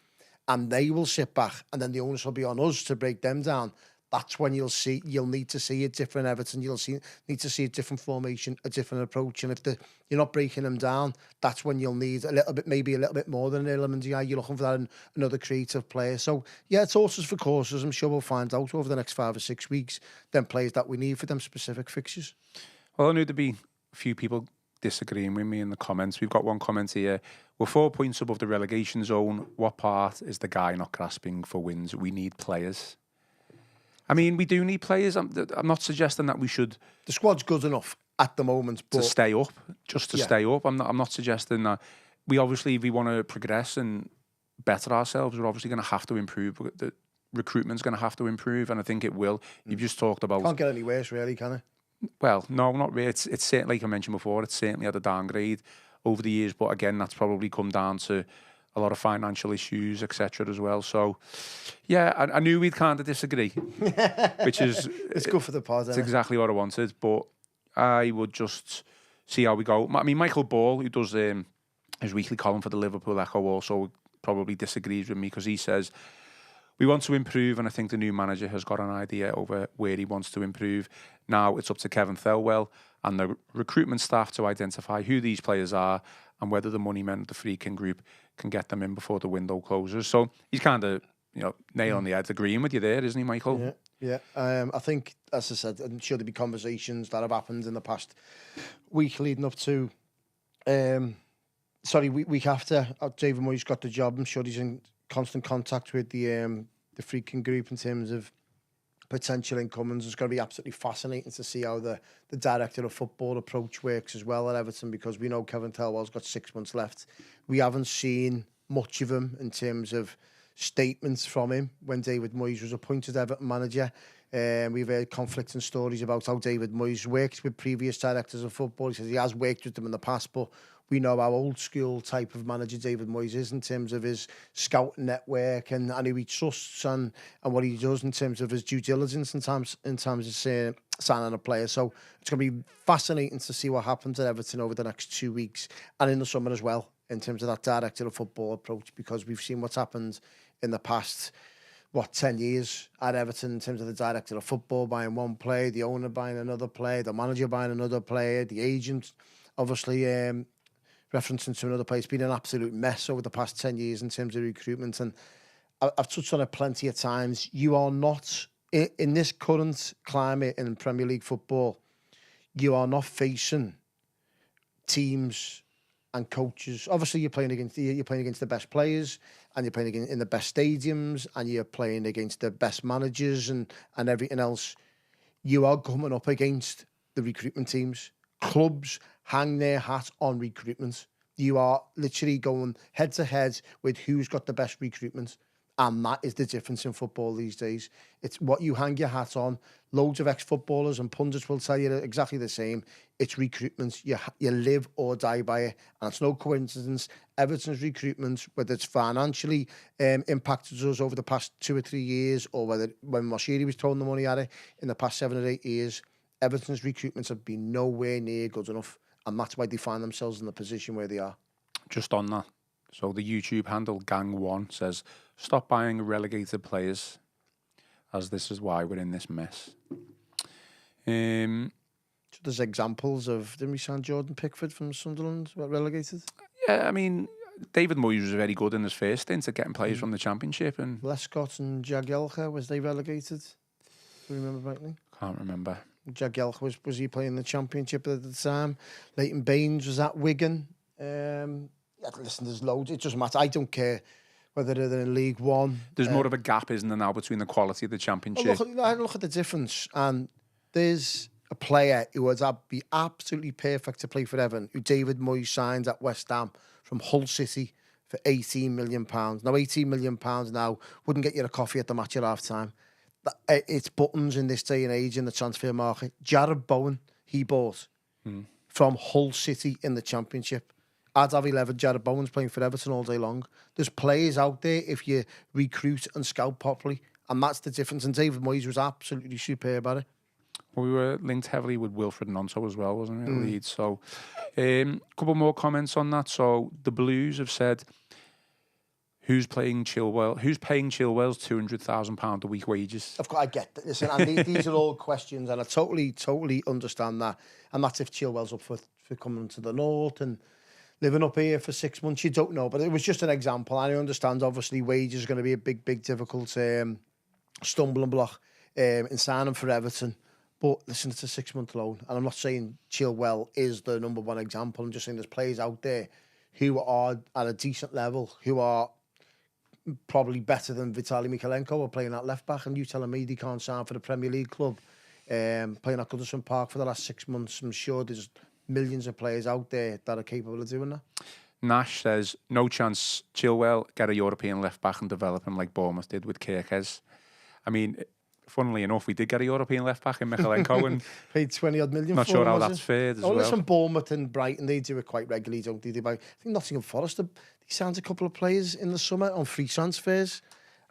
and they will sit back, and then the onus will be on us to break them down, that's when you'll need to see a different Everton. Need to see a different formation, a different approach. And if you're not breaking them down, that's when you'll need maybe a little bit more than an element. You're looking for that in another creative player. So yeah, it's horses for courses. I'm sure we'll find out over the next 5 or 6 weeks them players that we need for them specific fixtures. Well, I knew there'd be a few people disagreeing with me in the comments. We've got one comment here. We're 4 points above the relegation zone. What part is the guy not grasping for wins? We need players. I mean, we do need players. I'm not suggesting that we should. The squad's good enough at the moment, but to stay up, just to stay up. I'm not suggesting that. We obviously, if we want to progress and better ourselves, we're obviously going to have to improve. The recruitment's going to have to improve, and I think it will. You've just talked about. Can't get any worse, really, can it? Well, no, not really. It's certainly, like I mentioned before, it's certainly had a downgrade over the years. But again, that's probably come down to a lot of financial issues, etc. as well. So, yeah, I knew we'd kind of disagree, which is... It's good for the pod, It's exactly what I wanted, but I would just see how we go. I mean, Michael Ball, who does his weekly column for the Liverpool Echo, also probably disagrees with me because he says, We want to improve, and I think the new manager has got an idea over where he wants to improve. Now it's up to Kevin Thelwell and the recruitment staff to identify who these players are and whether the money men of the Friedkin group can get them in before the window closes. So he's kind of, nail on the head, agreeing with you there, isn't he, Michael? Yeah. I think, as I said, I'm sure there'll be conversations that have happened in the past week leading up to, week after David Moyes got the job. I'm sure he's in constant contact with the Friedkin group in terms of potential incomings. It's going to be absolutely fascinating to see how the director of football approach works as well at Everton, because we know Kevin Thelwell's got 6 months left. We haven't seen much of him in terms of statements from him when David Moyes was appointed Everton manager. We've heard conflicting stories about how David Moyes works with previous directors of football. He says he has worked with them in the past, but we know how old school type of manager David Moyes is in terms of his scouting network and who he trusts and what he does in terms of his due diligence in terms of signing a player. So it's going to be fascinating to see what happens at Everton over the next 2 weeks and in the summer as well in terms of that director of football approach, because we've seen what's happened in the past 10 years at Everton in terms of the director of football buying one player, the owner buying another player, the manager buying another player, the agent obviously referencing to another player. It's been an absolute mess over the past 10 years in terms of recruitment, and I've touched on it plenty of times. You are not, in this current climate in Premier League football, you are not facing teams and coaches. Obviously, you're playing against the best players, and you're playing in the best stadiums, and you're playing against the best managers and everything else. You are coming up against the recruitment teams. Clubs hang their hat on recruitment. You are literally going head to head with who's got the best recruitment. And that is the difference in football these days. It's what you hang your hat on. Loads of ex-footballers and pundits will tell you exactly the same. It's recruitment. You live or die by it. And it's no coincidence. Everton's recruitment, whether it's financially impacted us over the past 2 or 3 years, or whether when Moshiri was throwing the money at it in the past 7 or 8 years, Everton's recruitments have been nowhere near good enough. And that's why they find themselves in the position where they are. Just on that. So the YouTube handle Gang1 says, stop buying relegated players, as this is why we're in this mess. So there's examples of, didn't we sign Jordan Pickford from Sunderland, relegated? Yeah, I mean, David Moyes was very good in his first stint at getting players from the Championship. And Lescott and Jagielka, was they relegated? Do you remember rightly? Can't remember. Jagielka, was he playing the Championship at the time? Leighton Baines was at Wigan. Listen, there's loads. It doesn't matter. I don't care whether they're in League One. There's more of a gap, isn't there, now, between the quality of the Championship? I look at the difference, and there's a player who would be absolutely perfect to play for Everton, who David Moyes signed at West Ham from Hull City for £18 million. Now, £18 million now wouldn't get you a coffee at the match at half-time. It's buttons in this day and age in the transfer market. Jared Bowen, he bought from Hull City in the Championship. I'd have 11 Jared Bowens playing for Everton all day long. There's players out there if you recruit and scout properly, and that's the difference. And David Moyes was absolutely superb at it. Well, we were linked heavily with Wilfred Gnonto as well, wasn't it, at Leeds? So, a couple more comments on that. So, the Blues have said, who's paying Chilwell's £200,000 a week wages? I get that. Listen, and these are all questions, and I totally understand that. And that's if Chilwell's up for coming to the north and living up here for 6 months. You don't know, but it was just an example. And I understand, obviously, wages are going to be a big difficult stumbling block in signing for Everton. But listen, it's a 6-month loan. And I'm not saying Chilwell is the number one example. I'm just saying there's players out there who are at a decent level, who are probably better than Vitaly Mykolenko or playing at left back. And you telling me they can't sign for the Premier League club, playing at Goodison Park for the last 6 months. I'm sure there's millions of players out there that are capable of doing that. Nash says, no chance Chilwell get a European left back and develop him like Bournemouth did with Kirkes. I mean, funnily enough, we did get a European left back in Mykolenko and paid 20-odd million. Not sure how that's fared as well. Listen, Bournemouth and Brighton, they do it quite regularly, don't they? I think Nottingham Forest, they signed a couple of players in the summer on free transfers.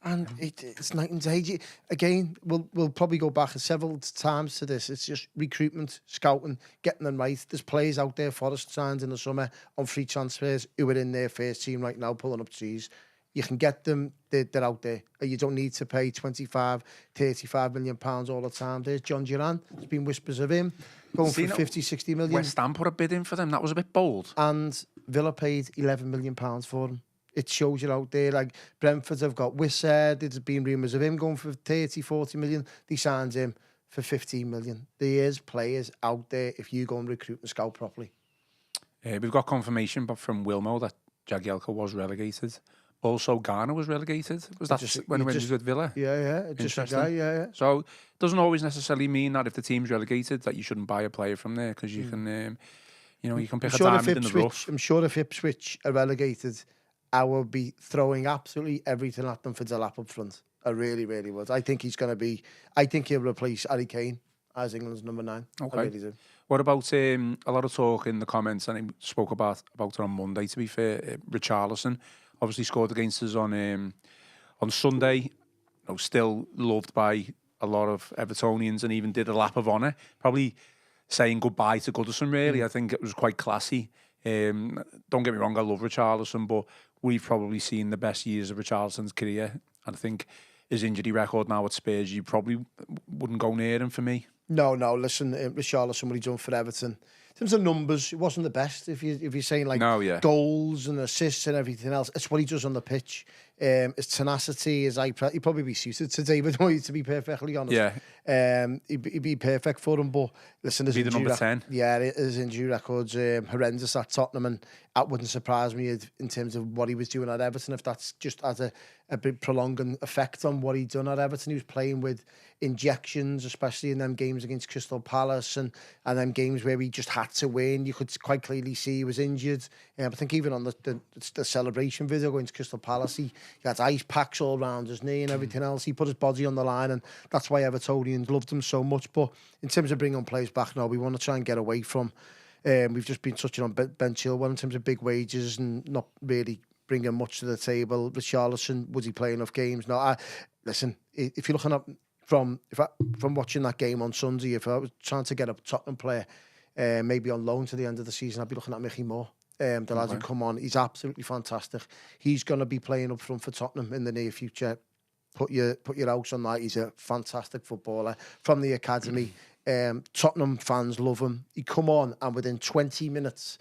And it's night and day. Again, we'll probably go back several times to this. It's just recruitment, scouting, getting them right. There's players out there, Forest signed in the summer on free transfers, who are in their first team right now, pulling up trees. You can get them, they're out there. You don't need to pay 25, 35 million pounds all the time. There's John Duran. There's been whispers of him going for 50, 60 million. West Ham put a bid in for them. That was a bit bold. And Villa paid 11 million pounds for him. It shows you out there. Like Brentford have got Wissard. There's been rumours of him going for 30, 40 million. They signed him for 15 million. There is players out there if you go and recruit and scout properly. We've got confirmation from Wilmo that Jagielka was relegated. Also, Ghana was relegated. Was that when he was with Villa? Yeah. Just a guy, yeah. So it doesn't always necessarily mean that if the team's relegated that you shouldn't buy a player from there, because you can, you can pick a diamond in the rough. I'm sure if Ipswich are relegated, I will be throwing absolutely everything at them for Delap up front. I really, really would. I think he's going to be. I think he'll replace Harry Kane as England's number 9. Okay. I really do. What about a lot of talk in the comments, and he spoke about it on Monday, to be fair, Richarlison obviously scored against us on Sunday. Still loved by a lot of Evertonians, and even did a lap of honour. Probably saying goodbye to Goodison, really. I think it was quite classy. Don't get me wrong, I love Richarlison, but we've probably seen the best years of Richarlison's career. And I think his injury record now at Spurs, you probably wouldn't go near him for me. No. Listen, Richarlison, what he done for Everton. In terms of numbers, it wasn't the best. If you're saying goals and assists and everything else, it's what he does on the pitch. His tenacity, he'd probably be suited to David Moyes, to be perfectly honest. Yeah. He'd be perfect for him. But listen, his be the number 10. Yeah, his injury record's horrendous at Tottenham, and that wouldn't surprise me in terms of what he was doing at Everton. If that's just has a big prolonging effect on what he'd done at Everton. He was playing with injections, especially in them games against Crystal Palace and them games where he just had to win. You could quite clearly see he was injured. I think even on the celebration video going to Crystal Palace, he had ice packs all around his knee and everything else. He put his body on the line, and that's why Evertonians loved him so much. But in terms of bringing players back now, we want to try and get away from. We've just been touching on Ben Chilwell in terms of big wages and not really bringing much to the table. Richarlison, would he play enough games? No, listen, if you're looking at from watching that game on Sunday, if I was trying to get a Tottenham player, maybe on loan to the end of the season, I'd be looking at Mickey Moore. The lad who come on, he's absolutely fantastic. He's going to be playing up front for Tottenham in the near future. Put your house on that. He's a fantastic footballer from the academy. Tottenham fans love him. He come on, and within 20 minutes,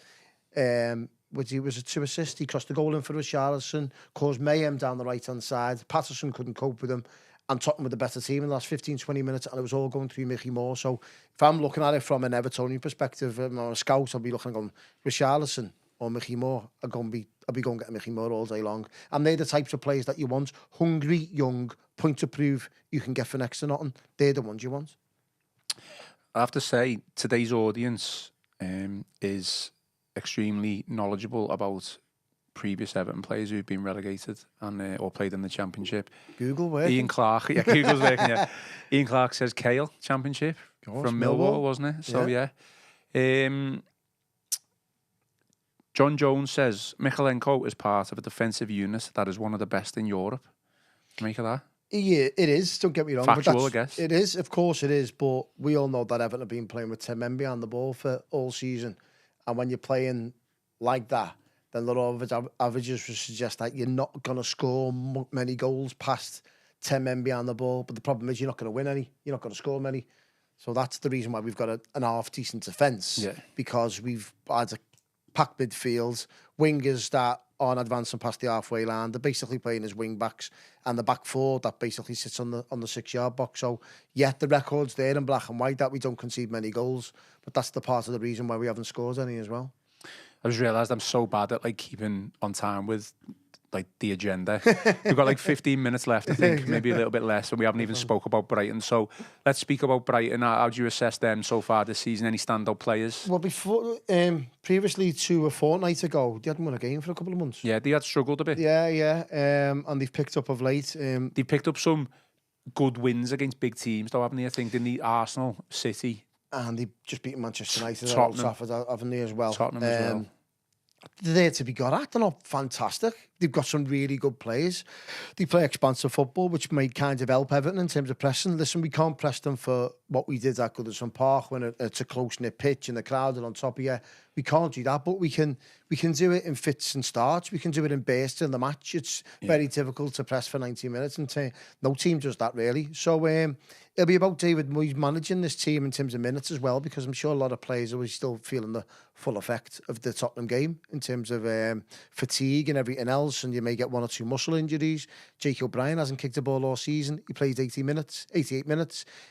was it 2 assists? He crossed the goal in for Richarlison, caused mayhem down the right-hand side. Patterson couldn't cope with him, and Tottenham were the better team in the last 15, 20 minutes, and it was all going through Mickey Moore. So if I'm looking at it from an Evertonian perspective, I'm a scout, I'll be looking and going, Richarlison or Mickey Moore, I'll be going to get Mickey Moore all day long. And they're the types of players that you want. Hungry, young, point to prove, you can get for next to nothing. They're the ones you want. I have to say, today's audience is extremely knowledgeable about previous Everton players who've been relegated and or played in the Championship. Google working. Ian Clark, Google's working, yeah. Ian Clark says Kale Championship from Millwall, wasn't it? So, yeah. John Jones says, Mykolenko is part of a defensive unit that is one of the best in Europe. Make of that? Yeah, it is. Don't get me wrong. Factual, I guess. It is, of course it is, but we all know that Everton have been playing with 10 men behind the ball for all season. And when you're playing like that, then the law of averages would suggest that you're not going to score many goals past 10 men behind the ball. But the problem is you're not going to win any. You're not going to score many. So that's the reason why we've got an half-decent defence. Yeah. Because we've had a packed midfield, wingers that aren't advancing past the halfway line. They're basically playing as wing-backs. And the back four that basically sits on the 6-yard box. So, yeah, the record's there in black and white that we don't concede many goals. But that's the part of the reason why we haven't scored any as well. I just realised I'm so bad at keeping on time with the agenda. We've got 15 minutes left, I think, maybe a little bit less, and we haven't even spoke about Brighton. So let's speak about Brighton. How do you assess them so far this season? Any standout players? Well, previously to a fortnight ago, they hadn't won a game for a couple of months. Yeah, they had struggled a bit. Yeah. And they've picked up of late. They picked up some good wins against big teams, though, haven't they? I think they need Arsenal, City. And they just beat Manchester United Tottenham. at Old Trafford, haven't they, as well? Tottenham as well. They're there to be got at. They're not fantastic. they've got some really good players. They play expansive football, which may kind of help Everton in terms of pressing. Listen, we can't press them for what we did at Goodison Park when it's a close-knit pitch and the crowd are on top of you. We can't do that, but we can do it in fits and starts. We can do it in bursts in the match. It's very difficult to press for 90 minutes, and no team does that really. So it'll be about David Moyes managing this team in terms of minutes as well, because I'm sure a lot of players are still feeling the full effect of the Tottenham game in terms of fatigue and everything else, and you may get 1 or 2 muscle injuries. Jake O'Brien hasn't kicked a ball all season. He played 88 minutes.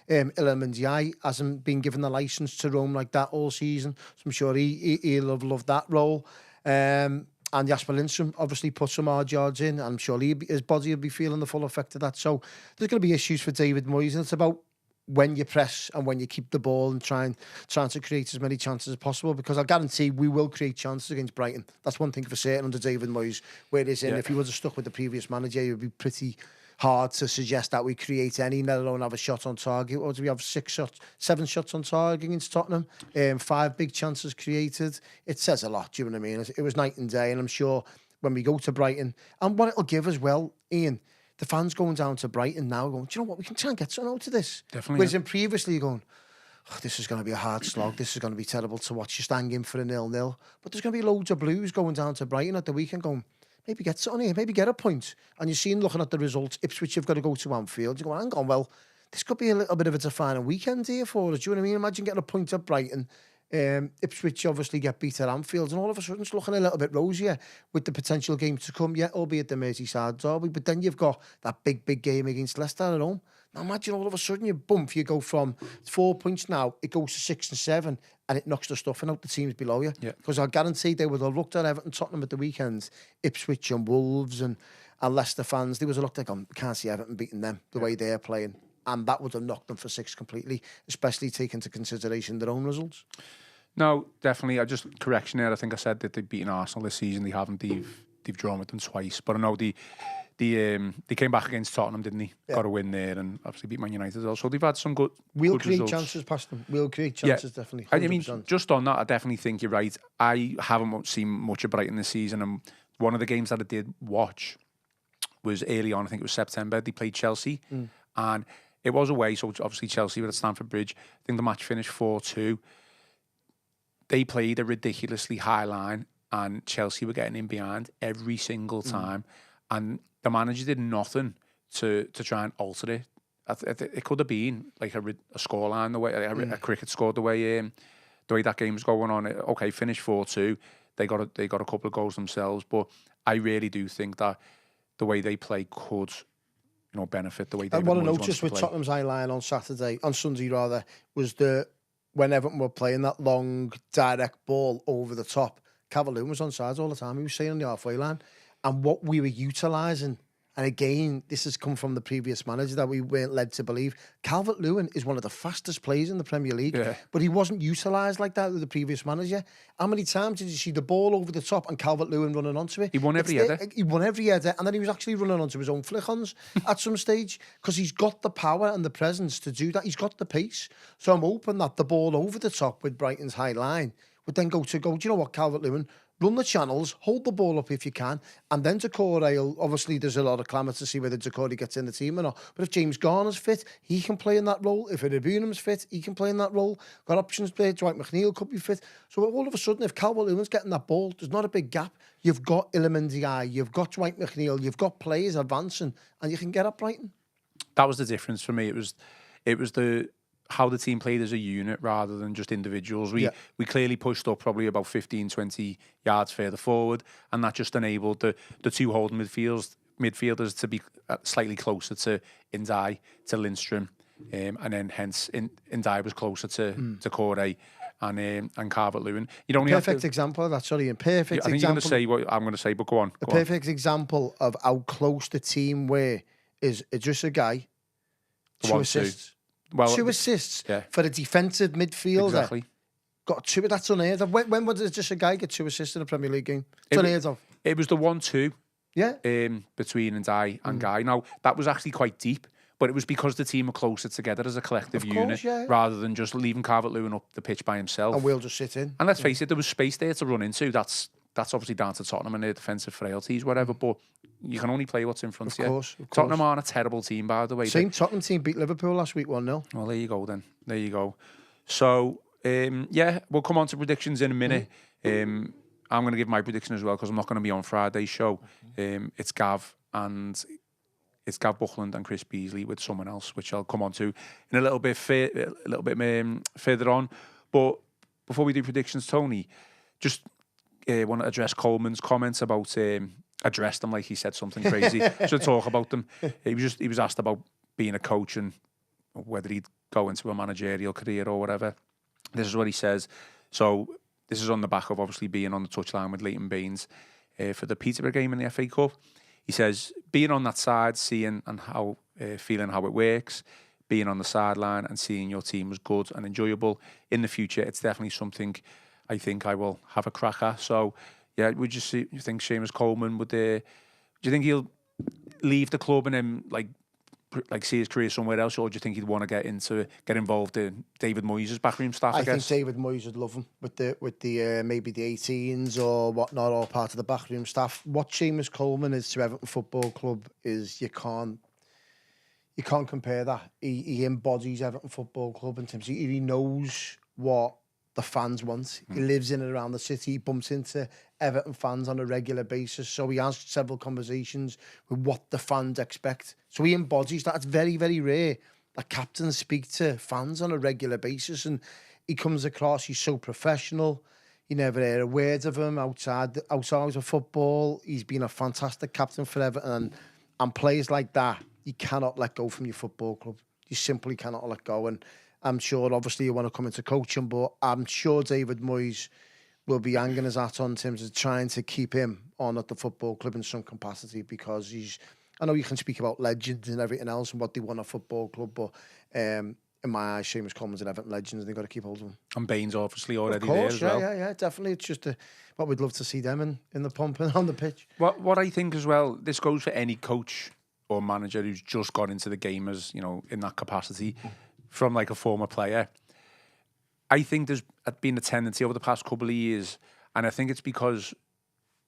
Iliman Ndiaye hasn't been given the licence to roam like that all season, so I'm sure he'll have loved that role. And Jasper Lindstrom obviously put some hard yards in. I'm sure his body will be feeling the full effect of that. So there's going to be issues for David Moyes, and it's about when you press and when you keep the ball and trying to create as many chances as possible, because I guarantee we will create chances against Brighton. That's one thing for certain under David Moyes. Whereas if he would have stuck with the previous manager, it would be pretty hard to suggest that we create any, let alone have a shot on target. Or do we have 7 shots on target against Tottenham? 5 big chances created. It says a lot, do you know what I mean? It was night and day, and I'm sure when we go to Brighton, and what it'll give as well, Ian, the fans going down to Brighton now going, do you know what, we can try and get something out of this. Definitely. Whereas in previously you're going, oh, this is going to be a hard slog, this is going to be terrible to watch, just hang in for a 0-0. But there's going to be loads of Blues going down to Brighton at the weekend going, maybe get something here, maybe get a point. And you're seeing, looking at the results, Ipswich have got to go to Anfield. You go, hang on, well, this could be a little bit of a defining weekend here for us. Do you know what I mean? Imagine getting a point at Brighton. Ipswich obviously get beat at Anfield, and all of a sudden it's looking a little bit rosier with the potential game to come, albeit the Merseyside derby. But then you've got that big game against Leicester at home. Now imagine all of a sudden you you go from 4 points now, it goes to 6 and 7, and it knocks the stuffing out the teams below you. Because I guarantee they would have looked at Everton, Tottenham at the weekend, Ipswich and Wolves and Leicester fans. There was a look like, I can't see Everton beating them the way they're playing. And that would have knocked them for 6 completely, especially taking into consideration their own results. No, definitely. I just correction there. I think I said that they've beaten Arsenal this season. They haven't. They've drawn with them twice. But I know they came back against Tottenham, didn't they? Yeah. Got a win there, and obviously beat Man United as well. So they've had some good. We'll create results. Chances past them. We'll create chances, definitely. 100%. I mean, just on that, I definitely think you're right. I haven't seen much of Brighton this season, and one of the games that I did watch was early on. I think it was September. They played Chelsea, and it was away. So obviously Chelsea were at Stamford Bridge. I think the match finished 4-2. They played a ridiculously high line, and Chelsea were getting in behind every single time. And the manager did nothing to try and alter it. It could have been like a scoreline, the way a cricket scored, the way that game was going on. Okay, finished 4-2. They got a couple of goals themselves, but I really do think that the way they play could, benefit the way they. And what I noticed with Tottenham's high line on Sunday was when Everton were playing that long, direct ball over the top, Calvert-Lewin was on sides all the time. He was staying on the halfway line. And what we were utilising, and again, this has come from the previous manager that we weren't led to believe, Calvert-Lewin is one of the fastest players in the Premier League, but he wasn't utilised like that with the previous manager. How many times did you see the ball over the top and Calvert-Lewin running onto it? He won every header. He won every header, and then he was actually running onto his own flick-ons at some stage, because he's got the power and the presence to do that. He's got the pace. So I'm hoping that the ball over the top with Brighton's high line would then go, do you know what, Calvert-Lewin, run the channels, hold the ball up if you can, and then Doucouré, obviously there's a lot of clamour to see whether Doucouré gets in the team or not, but if James Garner's fit, he can play in that role. If Ibunam's fit, he can play in that role. Got options there, Dwight McNeil could be fit. So all of a sudden, if Calvert-Lewin's getting that ball, there's not a big gap. You've got Iliman Ndiaye, you've got Dwight McNeil, you've got players advancing, and you can get up Brighton. That was the difference for me. It was the how the team played as a unit rather than just individuals. We clearly pushed up probably about 15, 20 yards further forward, and that just enabled the two holding midfielders to be slightly closer to Ndiaye, to Lindstrom, and then hence Ndiaye was closer to Doucouré and Calvert-Lewin. You don't perfect example of that. Sorry, a perfect. I think example. you're going to say what I'm going to say, but go on. A perfect example of how close the team were is Idrissa Gueye. 2 assists. Well, 2 assists for a defensive midfielder. Exactly. Got 2. That's unheard of. When was Idrissa Gueye get 2 assists in a Premier League game? It's unheard of. It was the 1-2. Yeah. Between Ndiaye and Gueye. Now that was actually quite deep, but it was because the team were closer together as a collective unit, rather than just leaving Calvert-Lewin up the pitch by himself. And we'll just sit in. And let's face it, there was space there to run into. That's that's obviously down to Tottenham and their defensive frailties, whatever. But you can only play what's in front of you. Of course. Tottenham aren't a terrible team, by the way. Same Tottenham team beat Liverpool last week 1-0. Well, there you go then. There you go. So, yeah, we'll come on to predictions in a minute. I'm going to give my prediction as well because I'm not going to be on Friday's show. It's Gav Buckland and Chris Beasley with someone else, which I'll come on to in a little bit further on. But before we do predictions, Tony, just want to address Coleman's comments about address them like he said something crazy. Should talk about them. He was asked about being a coach and whether he'd go into a managerial career or whatever. This is what he says. So this is on the back of obviously being on the touchline with Leighton Baines for the Peterborough game in the FA Cup. He says, being on that side, seeing and how feeling how it works, being on the sideline and seeing your team was good and enjoyable in the future, it's definitely something I think I will have a crack at. So, yeah, you think Seamus Coleman would? Do you think he'll leave the club and then like see his career somewhere else, or do you think he'd want to get involved in David Moyes' backroom staff? I think David Moyes would love him with the maybe the 18s or whatnot, or part of the backroom staff. What Seamus Coleman is to Everton Football Club is you can't compare that. He embodies Everton Football Club in terms of he knows what the fans want. He lives in and around the city. He bumps into Everton fans on a regular basis. So he has several conversations with what the fans expect. So he embodies that. It's very, very rare that captains speak to fans on a regular basis. And he comes across, he's so professional. You never hear a word of him outside of football. He's been a fantastic captain for Everton. And players like that, you cannot let go from your football club. You simply cannot let go. And I'm sure, obviously, you want to come into coaching, but I'm sure David Moyes will be hanging his hat on in terms of trying to keep him on at the football club in some capacity, because I know you can speak about legends and everything else and what they want a football club, but in my eyes, Seamus Coleman's an Everton legend and they've got to keep hold of him. And Baines obviously already there as well. Yeah, definitely. It's just what we'd love to see them in the pump and on the pitch. What I think as well, this goes for any coach or manager who's just got into the game as, in that capacity from like a former player. I think there's been a tendency over the past couple of years, and I think it's because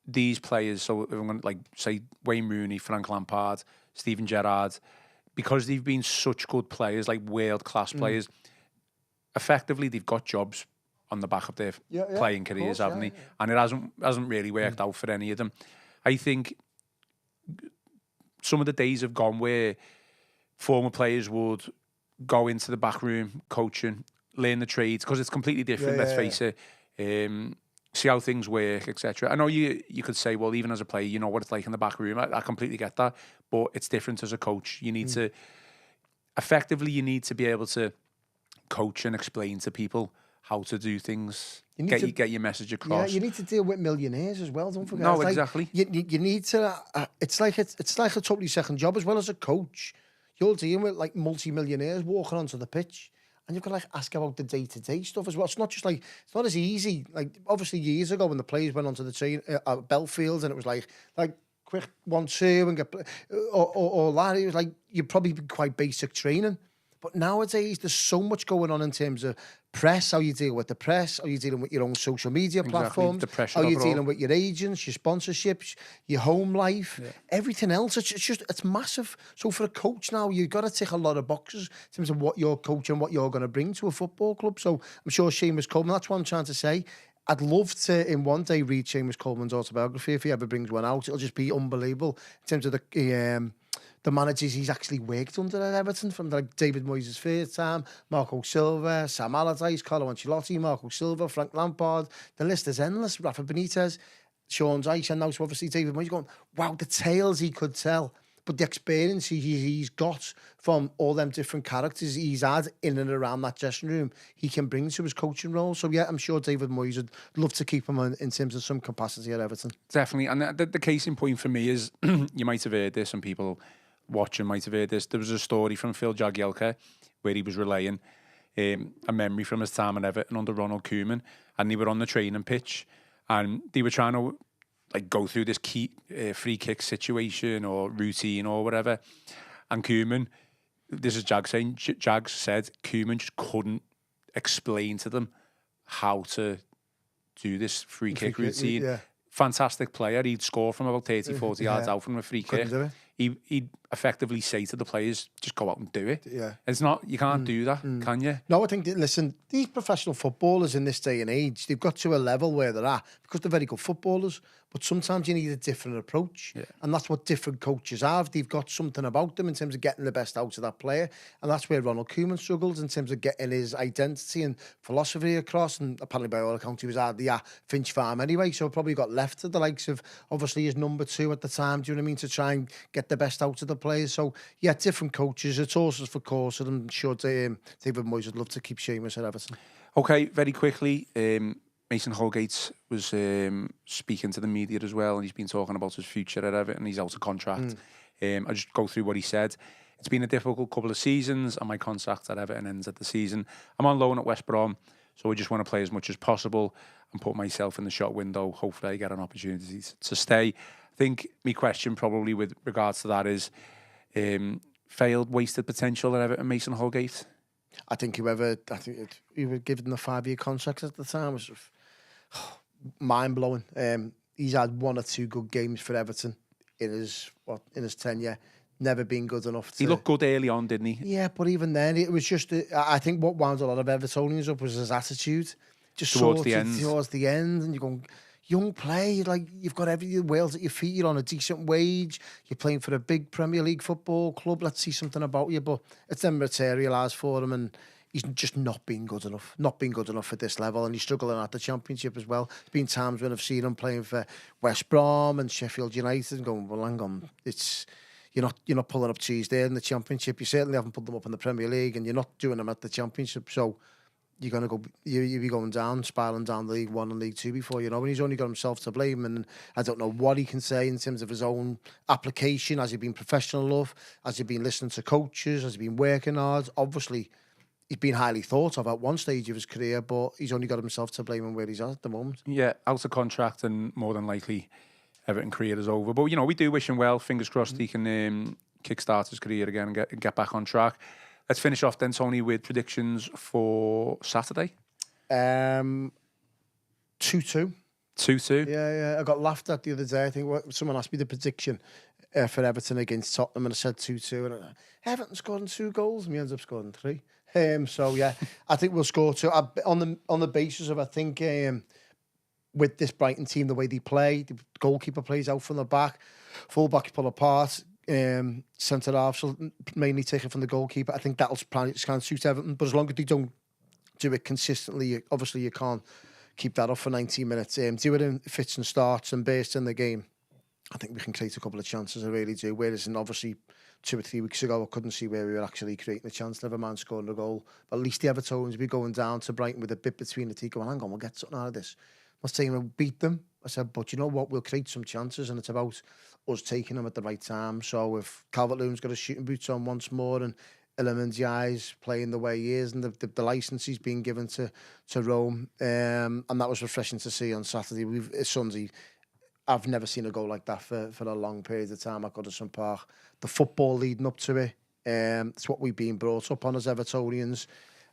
these players, so if I'm going to say Wayne Rooney, Frank Lampard, Steven Gerrard, because they've been such good players, like world-class players, effectively they've got jobs on the back of their playing careers, haven't they? And it hasn't really worked out for any of them. I think some of the days have gone where former players would go into the back room coaching, learn the trades, because it's completely different, let's face it. See how things work, etc. I know you could say, well, even as a player, you know what it's like in the back room. I completely get that, but it's different as a coach. You need to, effectively, you need to be able to coach and explain to people how to do things. Get your message across. Yeah, you need to deal with millionaires as well. Don't forget. No, exactly. You need to. It's like a totally second job as well as a coach. You're dealing with like multi-millionaires walking onto the pitch, and you've got to ask about the day-to-day stuff as well. It's not just it's not as easy. Like obviously years ago when the players went onto the train at Belfield, and it was like quick 1-2 and get or that. It was like you'd probably be quite basic training. But nowadays, there's so much going on in terms of press, how you deal with the press, how you dealing with your own social media platforms, how you're dealing with your agents, your sponsorships, your home life, everything else. It's massive. So for a coach now, you've got to tick a lot of boxes in terms of what you're coaching, what you're going to bring to a football club. So I'm sure Seamus Coleman, that's what I'm trying to say. I'd love to, in one day, read Seamus Coleman's autobiography if he ever brings one out. It'll just be unbelievable in terms of the managers he's actually worked under at Everton, from like David Moyes' first time, Marco Silva, Sam Allardyce, Carlo Ancelotti, Marco Silva, Frank Lampard. The list is endless. Rafa Benitez, Sean Dyche, and now so obviously David Moyes, going, wow, the tales he could tell. But the experience he's got from all them different characters he's had in and around that dressing room, he can bring to his coaching role. So, yeah, I'm sure David Moyes would love to keep him in terms of some capacity at Everton. Definitely. And the case in point for me is, you might have heard this, and people watching might have heard this. There was a story from Phil Jagielka where he was relaying a memory from his time at Everton under Ronald Koeman, and they were on the training pitch and they were trying to go through this key free kick situation or routine or whatever, and Koeman, this is Jag saying, Jag said Koeman just couldn't explain to them how to do this free kick routine. fantastic player. He'd score from about 30, 40 yards out from a free kick. He'd effectively say to the players, just go out and do it. Yeah. It's not, you can't do that, can you? No, I think, listen, these professional footballers in this day and age, they've got to a level where they're at because they're very good footballers, but sometimes you need a different approach. Yeah. And that's what different coaches have. They've got something about them in terms of getting the best out of that player. And that's where Ronald Koeman struggles in terms of getting his identity and philosophy across. And apparently, by all accounts, he was at the Finch Farm anyway. So probably got left to the likes of, obviously, his number 2 at the time. Do you know what I mean? To try and get the best out of the players. So, yeah, different coaches. It's horses for course. And I'm sure David Moyes would love to keep Seamus at Everton. Okay, very quickly, Mason Holgate was speaking to the media as well, and he's been talking about his future at Everton. He's out of contract. I'll just go through what he said. It's been a difficult couple of seasons, and my contract at Everton ends at the season. I'm on loan at West Brom, so I just want to play as much as possible and put myself in the shop window. Hopefully I get an opportunity to stay. I think my question probably with regards to that is failed, wasted potential at Everton, Mason Holgate? I think he was given the 5-year contract at the time was mind blowing. He's had 1 or 2 good games for Everton in his tenure. Never been good enough. He looked good early on, didn't he? Yeah, but even then, it was just. I think what wound a lot of Evertonians up was his attitude. Just towards the end, and you're going, young play, like you've got every Wales at your feet. You're on a decent wage. You're playing for a big Premier League football club. Let's see something about you. But it's then materialised for him, and he's just not been good enough. Not been good enough at this level, and he's struggling at the Championship as well. There's been times when I've seen him playing for West Brom and Sheffield United, and going, well, hang on, you're not pulling up cheese there in the Championship. You certainly haven't put them up in the Premier League, and you're not doing them at the Championship. So you're going to go, you'll be going down, spiralling down League One and League Two before you know. And he's only got himself to blame. And I don't know what he can say in terms of his own application. Has he been professional enough? Has he been listening to coaches? Has he been working hard? Obviously, he's been highly thought of at one stage of his career, but he's only got himself to blame and where he's at the moment. Yeah, out of contract, and more than likely Everton career is over. But, you know, we do wish him well. Fingers crossed he can kickstart his career again and get back on track. Let's finish off then, Tony, with predictions for Saturday. 2-2. 2-2? Yeah. I got laughed at the other day. I think someone asked me the prediction for Everton against Tottenham, and I said 2-2. And Everton scoring 2 goals, and we ended up scoring 3. So, yeah, I think we'll score 2. On the basis of, I think, with this Brighton team, the way they play, the goalkeeper plays out from the back, full-back pull apart, centre half, so mainly taken from the goalkeeper. I think that'll kind of suit Everton, but as long as they don't do it consistently, obviously you can't keep that up for 90 minutes. Do it in fits and starts and bursts in the game. I think we can create a couple of chances, I really do. Whereas, obviously, 2 or 3 weeks ago, I couldn't see where we were actually creating a chance, never mind scoring a goal. But at least the Evertonians will be going down to Brighton with a bit between the teeth, going, hang on, we'll get something out of this. I'm not saying we'll beat them. I said, but you know what? We'll create some chances, and it's about us taking them at the right time. So if Calvert-Lewin's got his shooting boots on once more, and Ilimandiai's playing the way he is, and the licence he's been given to Rome, and that was refreshing to see on Saturday. Sunday, I've never seen a goal like that for a long period of time at Goodison Park. The football leading up to it, it's what we've been brought up on as Evertonians.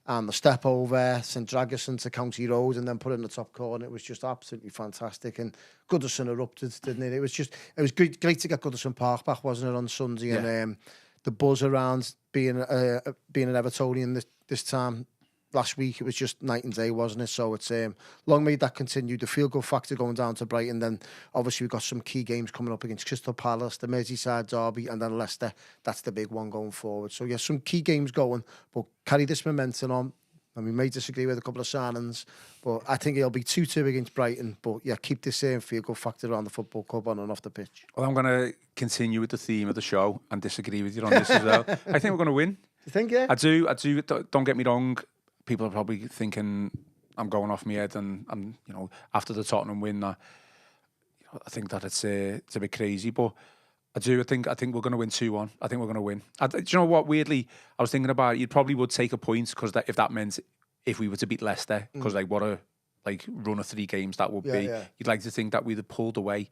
And the step over St Dragoson to County Road and then put it in the top corner, it was just absolutely fantastic. And Goodison erupted, didn't it? It was great to get Goodison Park back, wasn't it, on Sunday? Yeah. And the buzz around being an Evertonian this time last week, it was just night and day, wasn't it? So it's long may that continue. The feel-good factor going down to Brighton. Then obviously we've got some key games coming up against Crystal Palace, the Merseyside derby, and then Leicester. That's the big one going forward. So yeah, some key games going, but carry this momentum on. And we may disagree with a couple of signings, but I think it'll be 2-2 against Brighton. But yeah, keep the same feel-good factor around the football club on and off the pitch. Well, I'm going to continue with the theme of the show and disagree with you on this as well. I think we're going to win. You think, yeah? I do. Don't get me wrong. People are probably thinking I'm going off my head, and after the Tottenham win, I think that it's a bit crazy, but I think we're going to win 2-1. I think we're going to win. Do you know what? Weirdly, I was thinking about it. You probably would take a point because if that meant if we were to beat Leicester, because what a run of 3 games that would be. Yeah. You'd like to think that we'd have pulled away.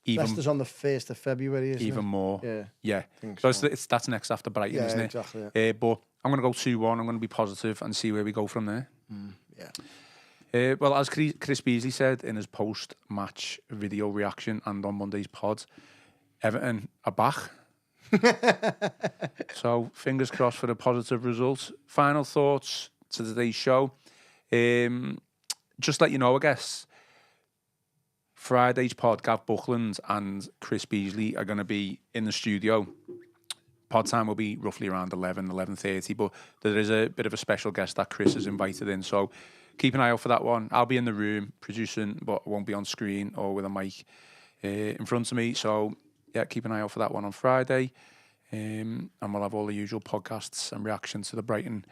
Leicester's on the 1st of February, isn't even it? more. Yeah. So that's next after Brighton, isn't it? Exactly. But I'm going to go 2-1. I'm going to be positive and see where we go from there. Well, as Chris Beasley said in his post-match video reaction and on Monday's pod, Everton are back. So, fingers crossed for a positive result. Final thoughts to today's show. Just let you know, I guess, Friday's pod, Gav Buckland and Chris Beasley are going to be in the studio. Pod time will be roughly around 11:30, but there is a bit of a special guest that Chris has invited in, so keep an eye out for that one. I'll be in the room producing, but I won't be on screen or with a mic in front of me, so yeah, keep an eye out for that one on Friday, and we'll have all the usual podcasts and reactions to the Brighton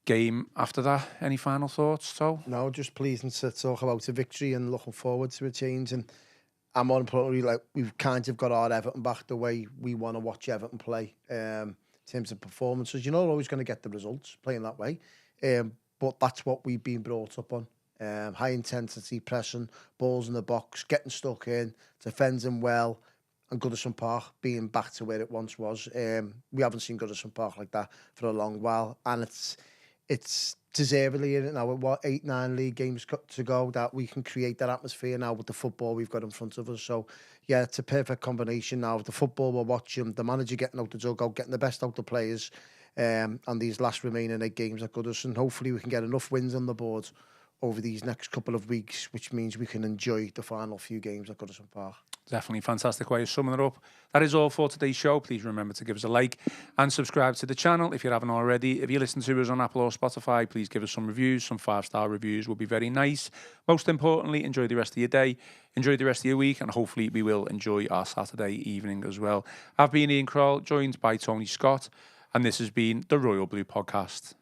game after that. Any final thoughts, So? No, just pleasing to talk about a victory and looking forward to a change. And I'm more importantly, like, we've kind of got our Everton back the way we want to watch Everton play. In terms of performances, you're not always going to get the results playing that way, but that's what we've been brought up on. High intensity pressing, balls in the box, getting stuck in, defending well, and Goodison Park being back to where it once was. We haven't seen Goodison Park like that for a long while, and it's deservedly in it now. What 8-9 league games to go that we can create that atmosphere now with the football we've got in front of us. So yeah, it's a perfect combination now. The football we're watching, the manager getting out the dugout, getting the best out of the players, and these last remaining 8 games at Goodison. Hopefully we can get enough wins on the board over these next couple of weeks, which means we can enjoy the final few games at Goodison Park. Definitely fantastic way of summing it up. That is all for today's show. Please remember to give us a like and subscribe to the channel if you haven't already. If you listen to us on Apple or Spotify, please give us some reviews. Some 5-star reviews would be very nice. Most importantly, enjoy the rest of your day, enjoy the rest of your week, and hopefully we will enjoy our Saturday evening as well. I've been Ian Croll, joined by Tony Scott, and this has been the Royal Blue Podcast.